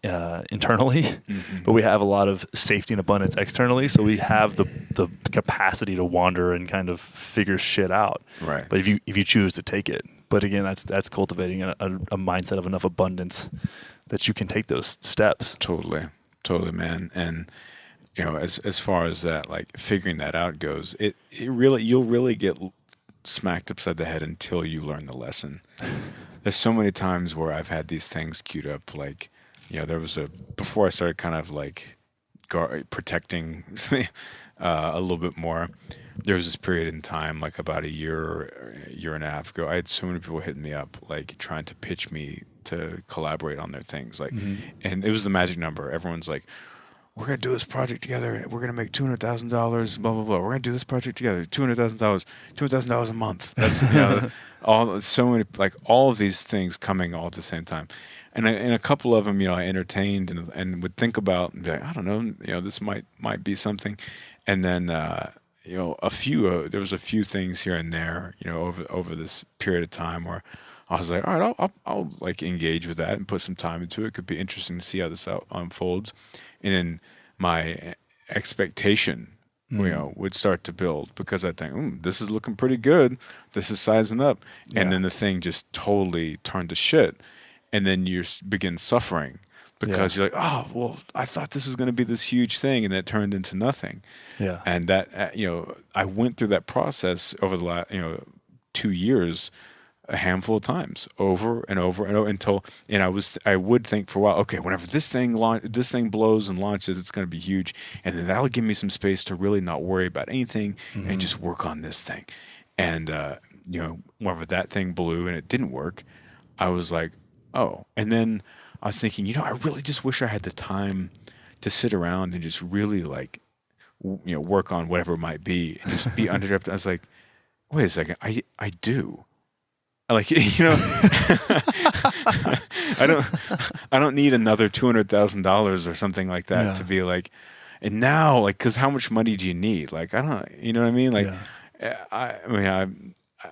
internally, mm-hmm. but we have a lot of safety and abundance externally. So we have the capacity to wander and kind of figure shit out. Right. But if you choose to take it, but again, that's cultivating a mindset of enough abundance that you can take those steps. Totally, man. And as far as that, like figuring that out goes, you'll really get smacked upside the head until you learn the lesson. There's so many times where I've had these things queued up, like, there was before I started kind of like protecting a little bit more, there was this period in time, like about a year and a half ago, I had so many people hitting me up, like trying to pitch me to collaborate on their things, like, mm-hmm. and it was the magic number. Everyone's like, we're going to do this project together. We're going to make $200,000, blah, blah, blah. We're going to do this project together. $200,000 a month. That's, all of these things coming all at the same time. And a couple of them, I entertained and would think about, and be like, I don't know, this might be something. And then, there was a few things here and there, over this period of time where I was like, all right, I'll like engage with that and put some time into it. It could be interesting to see how this unfolds. And then my expectation, would start to build, because I think, this is looking pretty good. This is sizing up. Yeah. And then the thing just totally turned to shit. And then you begin suffering because you're like, oh, well, I thought this was going to be this huge thing, and that turned into nothing. Yeah. And that, I went through that process over the last, 2 years, a handful of times, over and over and over, until, and I would think for a while, okay, whenever this thing blows and launches, it's going to be huge, and then that'll give me some space to really not worry about anything, mm-hmm. and just work on this thing. And whenever that thing blew and it didn't work, I was like, oh. And then I was thinking, I really just wish I had the time to sit around and just really like, work on whatever it might be, and just be uninterrupted. I was like, wait a second, I do. Like, I don't need another $200,000 or something like that to be like, and now, like, cause how much money do you need? Like, I don't, you know what I mean? Like,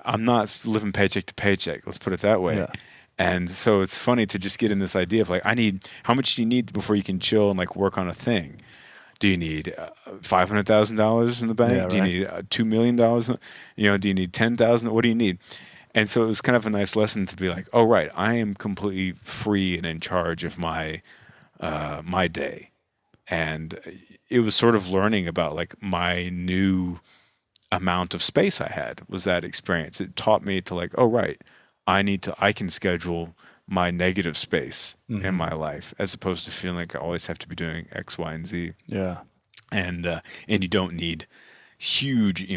I'm not living paycheck to paycheck. Let's put it that way. Yeah. And so it's funny to just get in this idea of like, how much do you need before you can chill and like work on a thing? Do you need $500,000 in the bank? Yeah, do you need $2 million? Do you need 10,000? What do you need? And so it was kind of a nice lesson to be like, oh, right, I am completely free and in charge of my my day. And it was sort of learning about like my new amount of space I had, was that experience. It taught me to like, oh, right, I can schedule my negative space mm-hmm. in my life, as opposed to feeling like I always have to be doing X, Y, and Z. Yeah. And you don't need huge,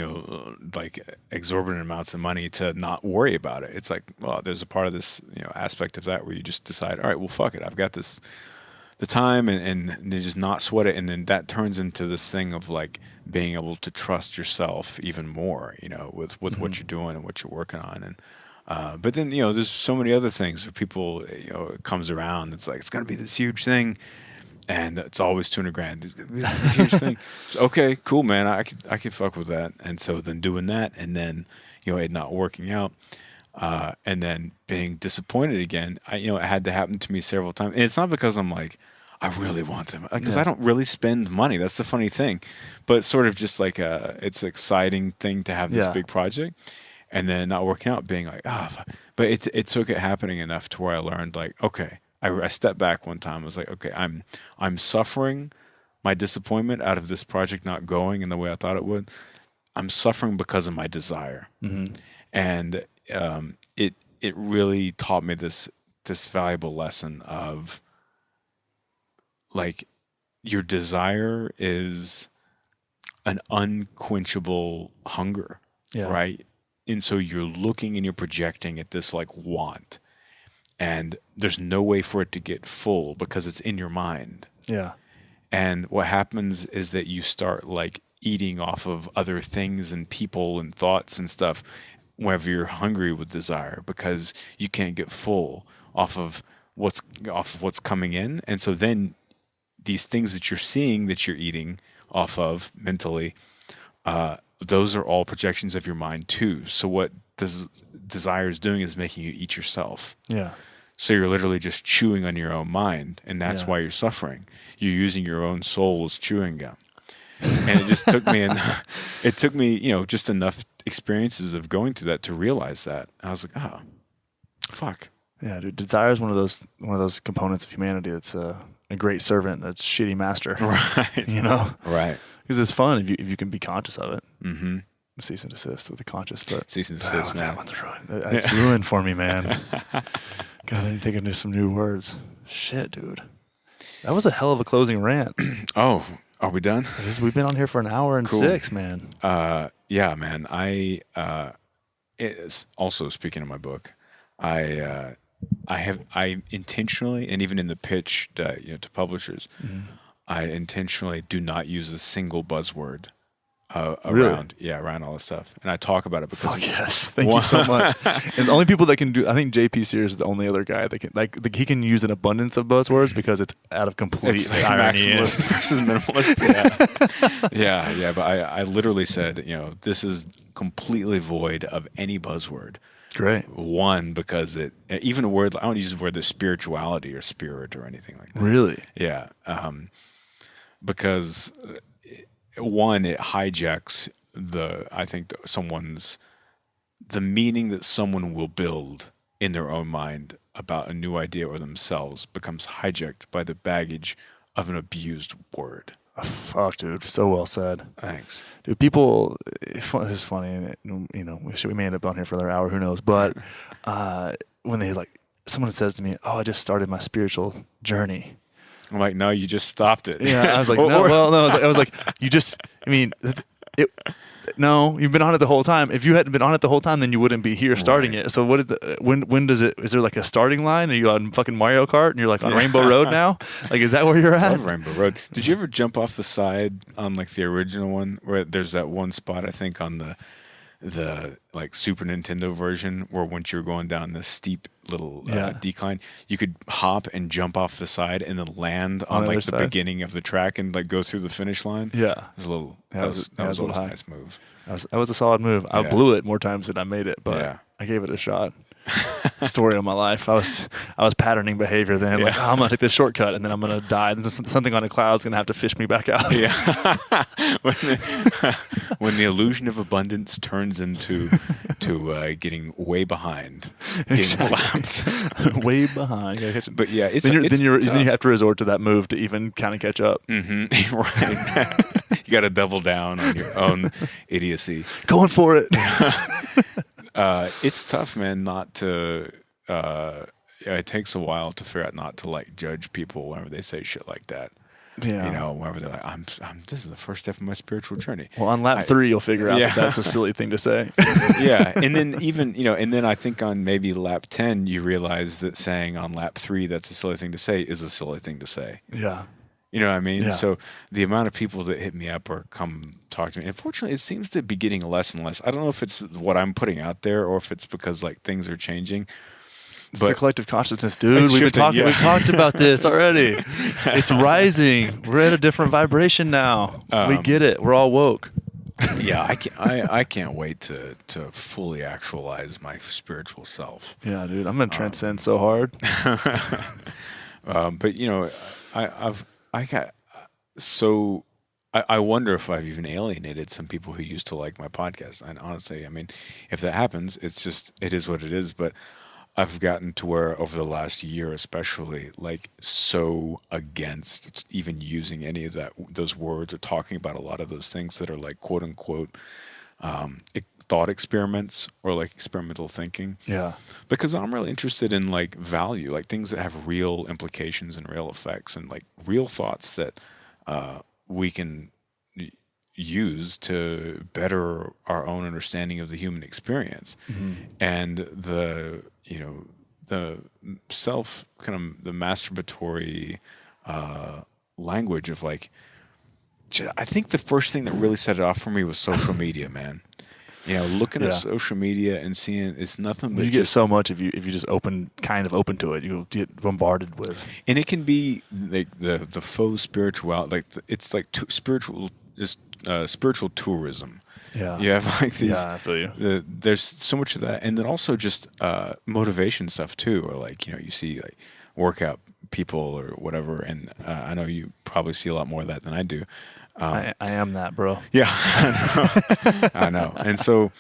like exorbitant amounts of money to not worry about it. It's like, well, there's a part of this, aspect of that where you just decide, all right, well, fuck it. I've got the time and then just not sweat it. And then that turns into this thing of like being able to trust yourself even more, with what you're doing and what you're working on. And, but then, there's so many other things where people, it comes around. It's like, it's going to be this huge thing. And it's always 200 grand. This huge thing. Okay, cool, man. I could fuck with that. And so then doing that, and then it not working out, and then being disappointed again. It had to happen to me several times. And it's not because I'm like, I really want them, because I don't really spend money. That's the funny thing. But it's sort of just like it's an exciting thing to have this big project, and then not working out, being like, But it took it happening enough to where I learned, like, okay. I stepped back one time. I was like, okay, I'm suffering my disappointment out of this project not going in the way I thought it would. I'm suffering because of my desire, and it really taught me this valuable lesson of like your desire is an unquenchable hunger, right? And so you're looking and you're projecting at this like want. And there's no way for it to get full because it's in your mind. Yeah. And what happens is that you start like eating off of other things and people and thoughts and stuff whenever you're hungry with desire, because you can't get full off of what's coming in. And so then these things that you're seeing that you're eating off of mentally, those are all projections of your mind too. So what desire is doing is making you eat yourself. Yeah. So you're literally just chewing on your own mind, and that's why you're suffering. You're using your own soul as chewing gum. And it just took me, just enough experiences of going through that to realize that. I was like, oh, fuck. Yeah, dude. Desire is one of those components of humanity that's a great servant, a shitty master. Right. Right. Because it's fun if you can be conscious of it. Mm-hmm. Cease and desist with the conscious, but cease and desist, man. That one's ruined. It's ruined for me, man. Gotta think into some new words. Shit, dude. That was a hell of a closing rant. Oh, are we done? We've been on here for an hour and 6, man. Yeah, man. It's also, speaking of my book, I intentionally, and even in the pitch to publishers, I intentionally do not use a single buzzword around all this stuff, and I talk about it because thank you so much. And the only people that can do, I think JP Sears is the only other guy that can he can use an abundance of buzzwords because it's out of complete irony. Maximalist versus minimalist. Yeah. But I literally said, this is completely void of any buzzword. Great. One, because even a word, I don't use the word spirituality or spirit or anything like that. Really? Yeah. Because one, it hijacks the meaning that someone will build in their own mind about a new idea or themselves becomes hijacked by the baggage of an abused word. Oh, fuck, dude. So well said. Thanks. Dude, people, this is funny, and we may end up on here for another hour, who knows, but when someone says to me, oh, I just started my spiritual journey. I'm like, no, you just stopped it. Yeah, I was like, I was like, you just, no, you've been on it the whole time. If you hadn't been on it the whole time, then you wouldn't be here starting it. So when does it, is there like a starting line? Are you on fucking Mario Kart and you're like on Rainbow Road now? Like, is that where you're at? I love Rainbow Road. Did you ever jump off the side on like the original one where there's that one spot, I think on the like Super Nintendo version where once you're going down this steep little decline, you could hop and jump off the side and then land on like the beginning of the track and like go through the finish line. Yeah. It was a little, that was always a nice move. That was a solid move. I blew it more times than I made it, but I gave it a shot. Story of my life. I was patterning behavior then. Like, I'm gonna take this shortcut and then I'm gonna die. And something on a cloud's gonna have to fish me back out. Yeah. when the illusion of abundance turns into getting way behind, getting lapped, way behind. But yeah, then you have to resort to that move to even kind of catch up. Mm-hmm. Right. You got to double down on your own idiocy. Going for it. It's tough, man, not to it takes a while to figure out not to like judge people whenever they say shit like that. Yeah. You know, whenever they're like, this is the first step of my spiritual journey. Well, on lap 3, you'll figure out that that's a silly thing to say. Yeah. And then even, and then I think on maybe lap 10, you realize that saying on lap 3, that's a silly thing to say is a silly thing to say. Yeah. You know what I mean? Yeah. So the amount of people that hit me up or come talk to me, unfortunately, it seems to be getting less and less. I don't know if it's what I'm putting out there or if it's because like things are changing. It's the collective consciousness, dude. We've talked about this already. It's rising. We're at a different vibration now. We get it. We're all woke. Yeah, I can't wait to fully actualize my spiritual self. Yeah, dude. I'm gonna transcend so hard. But I wonder if I've even alienated some people who used to like my podcast. And honestly, I mean, if that happens, it is what it is. But I've gotten to where over the last year, especially, like so against even using any of those words or talking about a lot of those things that are like quote unquote thought experiments or like experimental thinking. Yeah. Because I'm really interested in like value, like things that have real implications and real effects and like real thoughts that we can use to better our own understanding of the human experience. Mm-hmm. And the self kind of the masturbatory language of like, I think the first thing that really set it off for me was social media, man. Looking at social media and seeing it's nothing but you get so much if you just open to it, you get bombarded with. And it can be like the faux spirituality, like it's like spiritual tourism. Yeah, you have like these. Yeah, I feel you. There's so much of that, and then also just motivation stuff too, or like you see like workout people or whatever, and I know you probably see a lot more of that than I do. I am that, bro. Yeah, I know. And so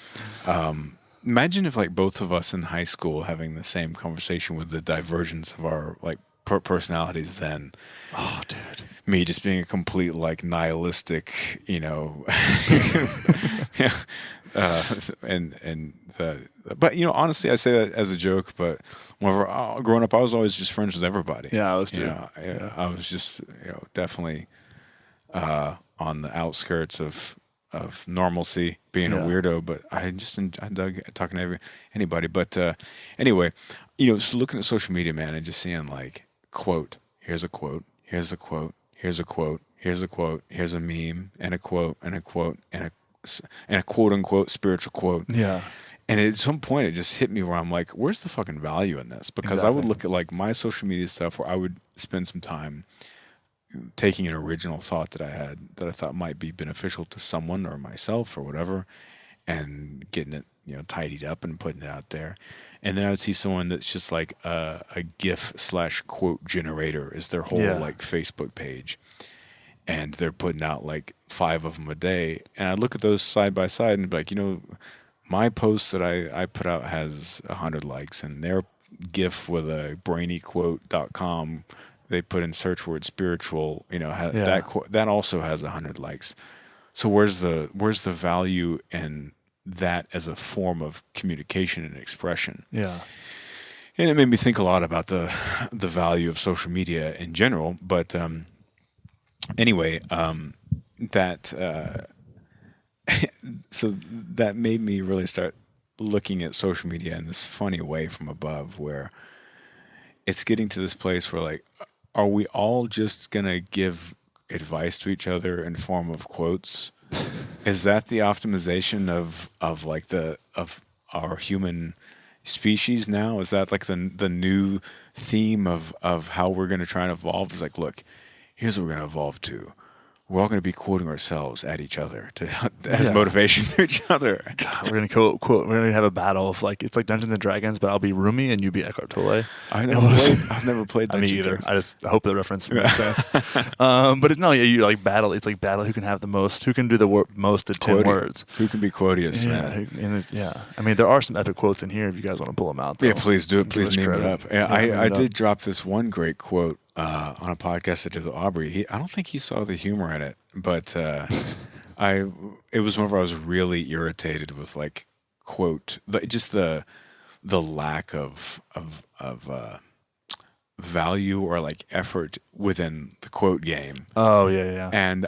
imagine if like both of us in high school having the same conversation with the divergence of our like personalities then. Oh, dude. Me just being a complete like nihilistic, but honestly, I say that as a joke, but whenever growing up, I was always just friends with everybody. Yeah, I was too. I was just, definitely on the outskirts of normalcy, being a weirdo, but I dug talking to anybody. But anyway, so looking at social media, man, and just seeing like quote, here's a quote, here's a quote, here's a quote, here's a quote, here's a meme, and a quote, and a quote, and a quote unquote spiritual quote. Yeah. And at some point, it just hit me where I'm like, where's the fucking value in this? Because I would look at like my social media stuff where I would spend some time taking an original thought that I had that I thought might be beneficial to someone or myself or whatever, and getting it, tidied up and putting it out there. And then I would see someone that's just like a GIF / quote generator is their whole like Facebook page. And they're putting out like 5 of them a day. And I look at those side by side and be like, my post that I put out has 100 likes, and their GIF with a brainyquote.com, they put in search word spiritual, that also has 100 likes. So where's the value in that as a form of communication and expression? Yeah. And it made me think a lot about the value of social media in general. But anyway, so that made me really start looking at social media in this funny way from above, where it's getting to this place where like, are we all just gonna give advice to each other in form of quotes? Is that the optimization of our human species now? Is that like the new theme of how we're gonna try and evolve? It's like, look, here's what we're gonna evolve to. We're all going to be quoting ourselves at each other as motivation to each other. God, we're going to quote. We're going to have a battle of like, it's like Dungeons and Dragons, but I'll be Rumi and you be Eckhart Tolle. I've never played Dungeons. Me either. I just hope the reference makes sense. But you like battle. It's like battle. Who can have the most? Who can do the most at 10 words? Who can be quotious, man? I mean, there are some epic quotes in here if you guys want to pull them out. Though. Yeah, please do it. Please name it up. I did drop this one great quote on a podcast I did with Aubrey. I don't think he saw the humor in it, but it was whenever I was really irritated with like quote, just the lack of value or like effort within the quote game. Oh yeah. And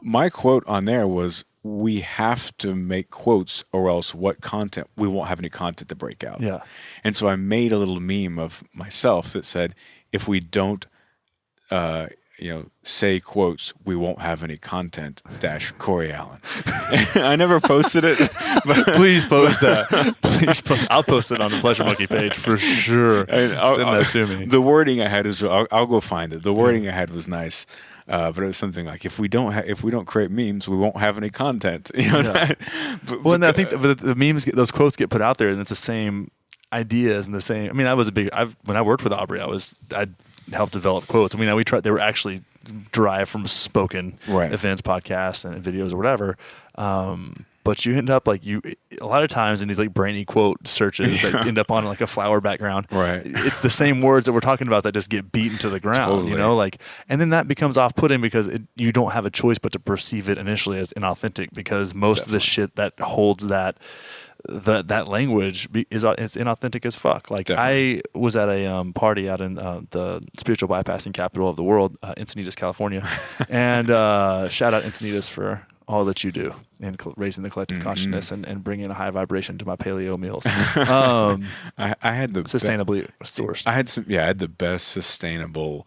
my quote on there was, we have to make quotes or else we won't have any content to break out. Yeah. And so I made a little meme of myself that said, if we don't, say quotes, we won't have any content - Cory Allen. I never posted it, but Please post that. Please post. I'll post it on the Pleasure Monkey page for sure. Send that to me. The wording I had is, I'll go find it. The wording I had was nice, but it was something like, if we don't create memes, we won't have any content. Yeah. And I think the memes, those quotes get put out there, and it's the same ideas and the same. I mean, when I worked with Aubrey, I helped develop quotes. I mean, they were actually derived from spoken events, podcasts, and videos or whatever. But you end up a lot of times in these like brainy quote searches that end up on like a flower background. Right. It's the same words that we're talking about that just get beaten to the ground, Totally. And then that becomes off-putting because you don't have a choice but to perceive it initially as inauthentic, because most of the shit that holds that language it's inauthentic as fuck. Like, definitely. I was at a party out in the spiritual bypassing capital of the world, Encinitas, California, and shout out Encinitas for all that you do in raising the collective consciousness and bringing a high vibration to my paleo meals. I had the sustainably sourced. I had the best sustainable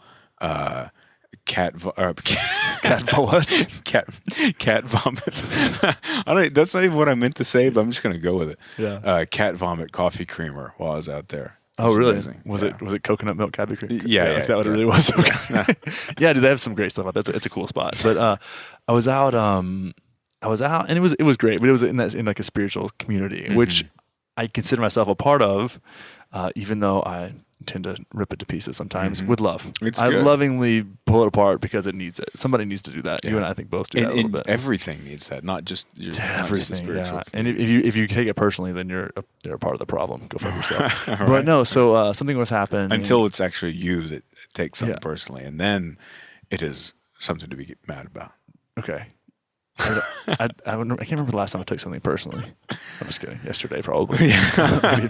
cat vomit. That's not even what I meant to say, but I'm just gonna go with it. Yeah. Cat vomit coffee creamer while I was out there. Oh, really? Amazing. Was it coconut milk coffee creamer? Yeah, is that what it really was? Okay. Yeah, dude, they have some great stuff out there. It's a cool spot. But I was out, and it was great. But it was in like a spiritual community, which I consider myself a part of, even though I tend to rip it to pieces sometimes with love. I lovingly pull it apart because it needs it. Somebody needs to do that. You and I think both do that a little bit. Everything needs that, not just everything. Spiritual. Yeah. And if you take it personally, then you're a part of the problem. Go fuck yourself. Right. But no, so something was happening until it's actually you that takes something personally, and then it is something to be mad about. Okay. I can't remember the last time I took something personally. I'm just kidding. Yesterday, probably.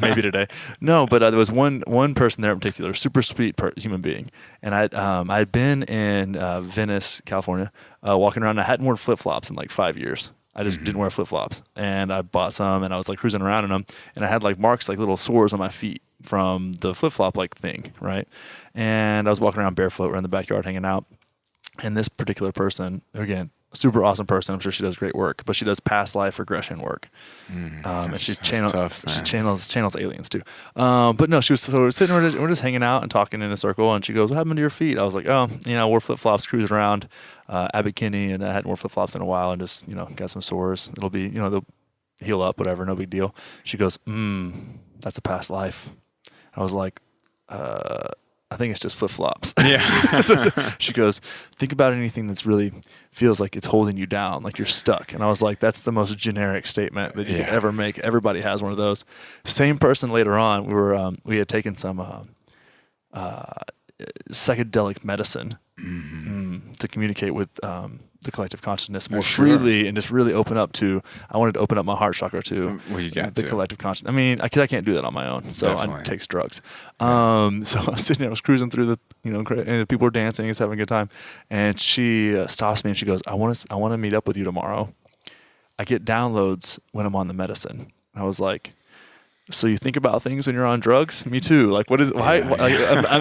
maybe today. No, but there was one person there in particular, super sweet human being, and I'd been in Venice, California, walking around. I hadn't worn flip flops in like 5 years. I just didn't wear flip flops, and I bought some, and I was like cruising around in them, and I had like marks, like little sores on my feet from the flip flop like thing, right? And I was walking around barefoot around the backyard, hanging out, and this particular person, again, super awesome person. I'm sure she does great work, but she does past life regression work. And she channels aliens too. But no, she was sitting, we're just hanging out and talking in a circle, and she goes, "What happened to your feet?" I was like, "Oh, wore flip flops, cruising around Abbot Kinney, and I hadn't worn flip flops in a while, and just got some sores. It'll be they'll heal up, whatever, no big deal." She goes, "That's a past life." I was like, I think it's just flip-flops. Yeah. She goes, "Think about anything that's really feels like it's holding you down, like you're stuck." And I was like, that's the most generic statement that you could ever make. Everybody has one of those. Same person later on, we had taken some psychedelic medicine to communicate with the collective consciousness more freely and just really open up to. I wanted to open up my heart chakra to the collective consciousness. I mean, because I can't do that on my own, so I take drugs. So I was sitting there, I was cruising through the, and the people were dancing, just having a good time, and she stops me and she goes, "I want to meet up with you tomorrow. I get downloads when I'm on the medicine." I was like, "So you think about things when you're on drugs?" "Me too." Like, what is? Why?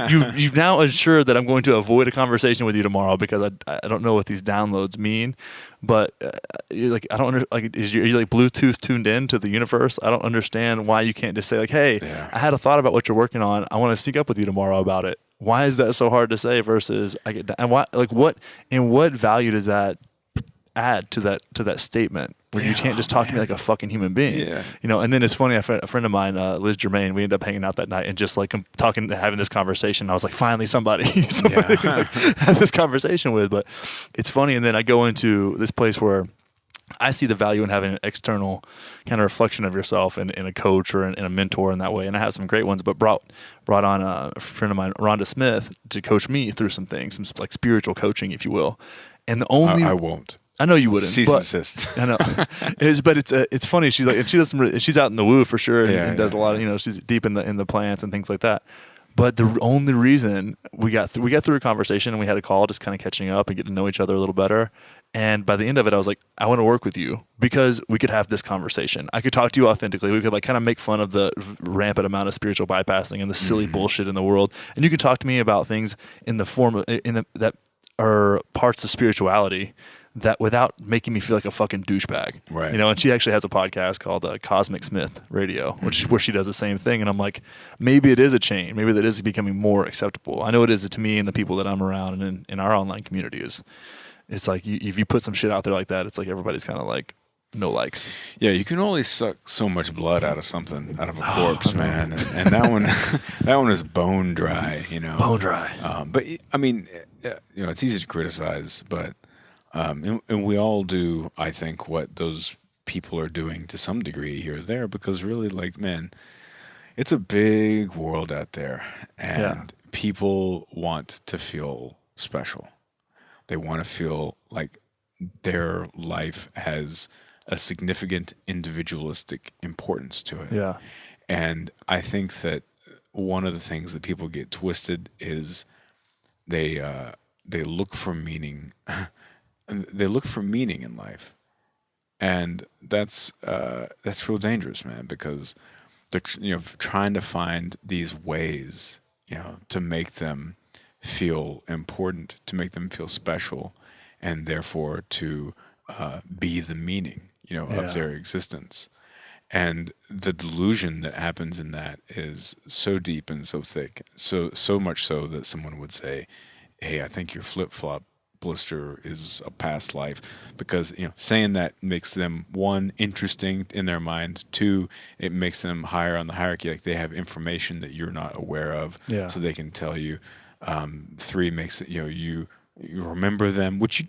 You've now assured that I'm going to avoid a conversation with you tomorrow because I don't know what these downloads mean. But you're like, I don't are you like Bluetooth tuned in to the universe? I don't understand why you can't just say like, "Hey, I had a thought about what you're working on. I want to sync up with you tomorrow about it." Why is that so hard to say? Versus and what value does that add to that statement? When you can't just talk to me like a fucking human being, And then it's funny. A friend of mine, Liz Germain, we ended up hanging out that night and just like having this conversation. I was like, finally, somebody to have this conversation with. But it's funny. And then I go into this place where I see the value in having an external kind of reflection of yourself in a coach or in a mentor in that way. And I have some great ones, but brought on a friend of mine, Rhonda Smith, to coach me through some things, some like spiritual coaching, if you will. And the only I won't. I know you wouldn't. Cease and desist. I know. It's funny. She's like, and she does she's out in the woo for sure, and does a lot of, she's deep in the plants and things like that. But the only reason we got through a conversation and we had a call, just kind of catching up and getting to know each other a little better. And by the end of it, I was like, I want to work with you because we could have this conversation. I could talk to you authentically. We could like kind of make fun of the rampant amount of spiritual bypassing and the silly bullshit in the world. And you can talk to me about things in the form of that are parts of spirituality that without making me feel like a fucking douchebag. Right. You know, and she actually has a podcast called Cosmic Smith Radio, where she does the same thing. And I'm like, maybe it is a change. Maybe that is becoming more acceptable. I know it is to me and the people that I'm around and in our online community is. It's like if you put some shit out there like that, it's like everybody's kind of like no likes. Yeah, you can only suck so much blood out of something, out of a corpse, man. And that one, that one is bone dry, you know. Bone dry. But I mean, you know, it's easy to criticize, but and we all do, I think, what those people are doing to some degree here or there, because really, like, man, it's a big world out there, and people want to feel special. They want to feel like their life has a significant individualistic importance to it. Yeah. And I think that one of the things that people get twisted is they look for meaning. They look for meaning in life, and that's real dangerous, man. Because they're trying to find these ways, to make them feel important, to make them feel special, and therefore to be the meaning, of their existence. And the delusion that happens in that is so deep and so thick, so much so that someone would say, "Hey, I think your flip-flop blister is a past life," because saying that makes them, one, interesting in their mind, two, it makes them higher on the hierarchy, like they have information that you're not aware of, so they can tell you. Three, makes it you remember them, which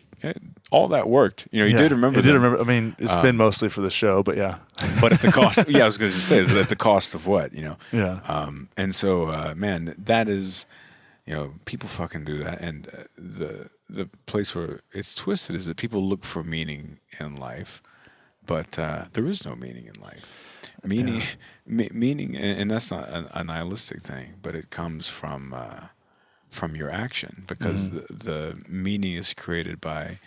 all that worked. You did remember. I did remember. I mean, it's been mostly for the show, but yeah. But at the cost, I was going to say, is at the cost of what, Yeah. And so, man, that is, people fucking do that, and the place where it's twisted is that people look for meaning in life, but there is no meaning in life. Meaning, and that's not a nihilistic thing, but it comes from your action, because the meaning is created by,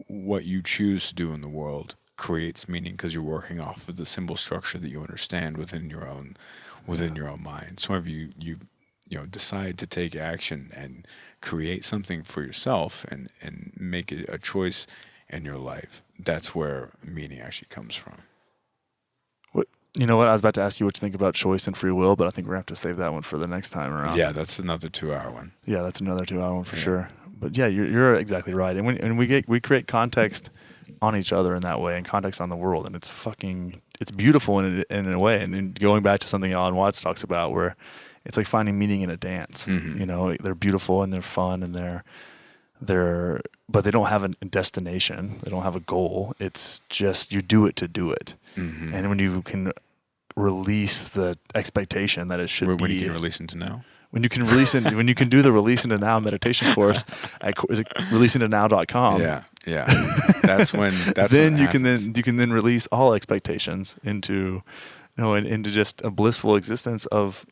what you choose to do in the world creates meaning, because you're working off of the symbol structure that you understand within your own mind. So whenever you decide to take action and create something for yourself and make it a choice in your life, that's where meaning actually comes from. You know what? I was about to ask you what you think about choice and free will, but I think we're going to have to save that one for the next time around. Yeah, that's another 2-hour one. Yeah, that's another 2-hour one for sure. But yeah, you're exactly right. And we create context on each other in that way, and context on the world, and it's beautiful in a way. And then going back to something Alan Watts talks about, where it's like finding meaning in a dance. They're beautiful and they're fun and but they don't have a destination. They don't have a goal. It's just you do it to do it. And when you can release the expectation that it should be. When you can release into now? When you can release it, when you can do the Release Into Now meditation course at releaseintanow.com. Yeah. That's when. Then you can then release all expectations into, into just a blissful existence of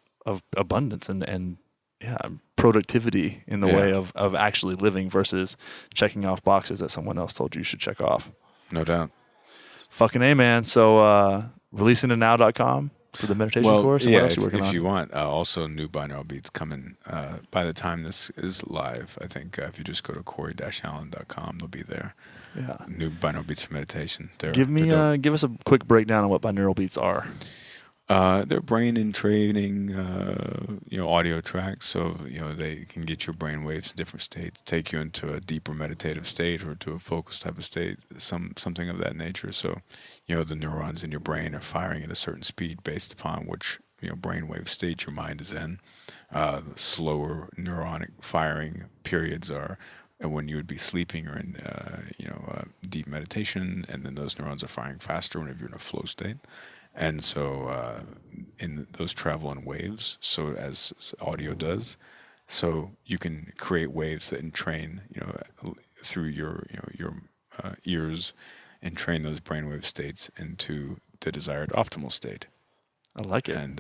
abundance and productivity in the way of actually living versus checking off boxes that someone else told you should check off. No doubt. Fucking A, man. So releaseintanow.com for the meditation course. And what else are you working on? If you want, also new binaural beats coming by the time this is live. I think if you just go to Cory-Allen.com, they'll be there. Yeah. New binaural beats for meditation. Give us a quick breakdown on what binaural beats are. They're brain entraining, audio tracks. So, they can get your brain waves in different states, take you into a deeper meditative state or to a focused type of state, something of that nature. So, the neurons in your brain are firing at a certain speed based upon which, brainwave state your mind is in. The slower neuronic firing periods are when you would be sleeping or in, deep meditation, and then those neurons are firing faster whenever you're in a flow state. And so in those travel in waves, so as audio does, so you can create waves that entrain, through your ears, and train those brainwave states into the desired optimal state. I like it. And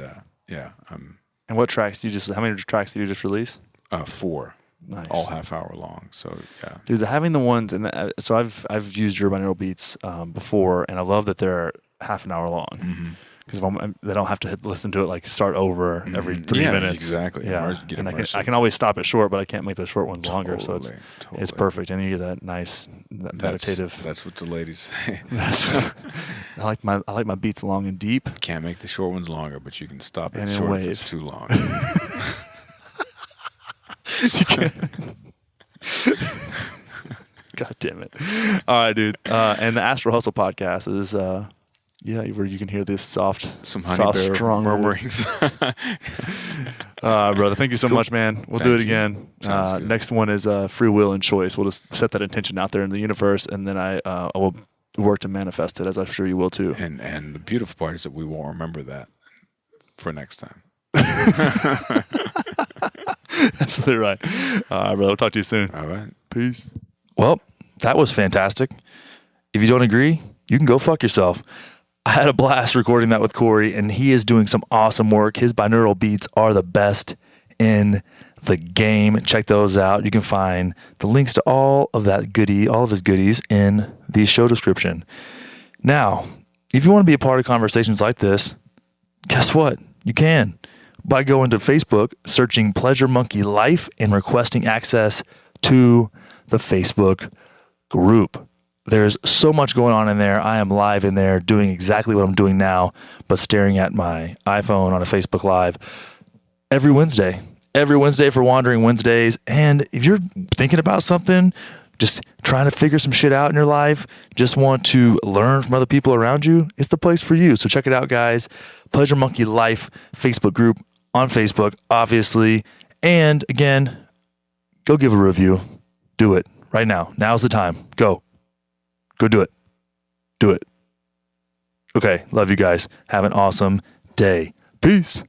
And what tracks do you how many tracks do you just release? 4. Nice. All half hour long. So yeah. Dude, having the ones, so I've used your binaural beats before, and I love that they're half an hour long. Because they don't have to listen to it like start over every 3 minutes. Exactly. Yeah, and I can always stop it short, but I can't make the short ones longer. So it's perfect, and you get that nice meditative. That's what the ladies say. I like my beats long and deep. Can't make the short ones longer, but you can stop it And short if it's too long. You can't. God damn it! All right, dude. And the Astro Hustle podcast is. Where you can hear this strong murmurings. Brother, thank you so much, man. We'll do it again. Good. Next one is free will and choice. We'll just set that intention out there in the universe, and then I will work to manifest it, as I'm sure you will too. And the beautiful part is that we won't remember that for next time. Absolutely right. All right, brother. We'll talk to you soon. All right. Peace. Well, that was fantastic. If you don't agree, you can go fuck yourself. I had a blast recording that with Cory, and he is doing some awesome work. His binaural beats are the best in the game. Check those out. You can find the links to all of his goodies in the show description. Now, if you want to be a part of conversations like this, guess what? You can by going to Facebook, searching Pleasure Monkey Life, and requesting access to the Facebook group. There's so much going on in there. I am live in there doing exactly what I'm doing now, but staring at my iPhone on a Facebook Live every Wednesday for Wandering Wednesdays. And if you're thinking about something, just trying to figure some shit out in your life, just want to learn from other people around you, it's the place for you. So check it out, guys. Pleasure Monkey Life Facebook group on Facebook, obviously. And again, go give a review. Do it right now. Now's the time. Go do it. Do it. Okay. Love you guys. Have an awesome day. Peace.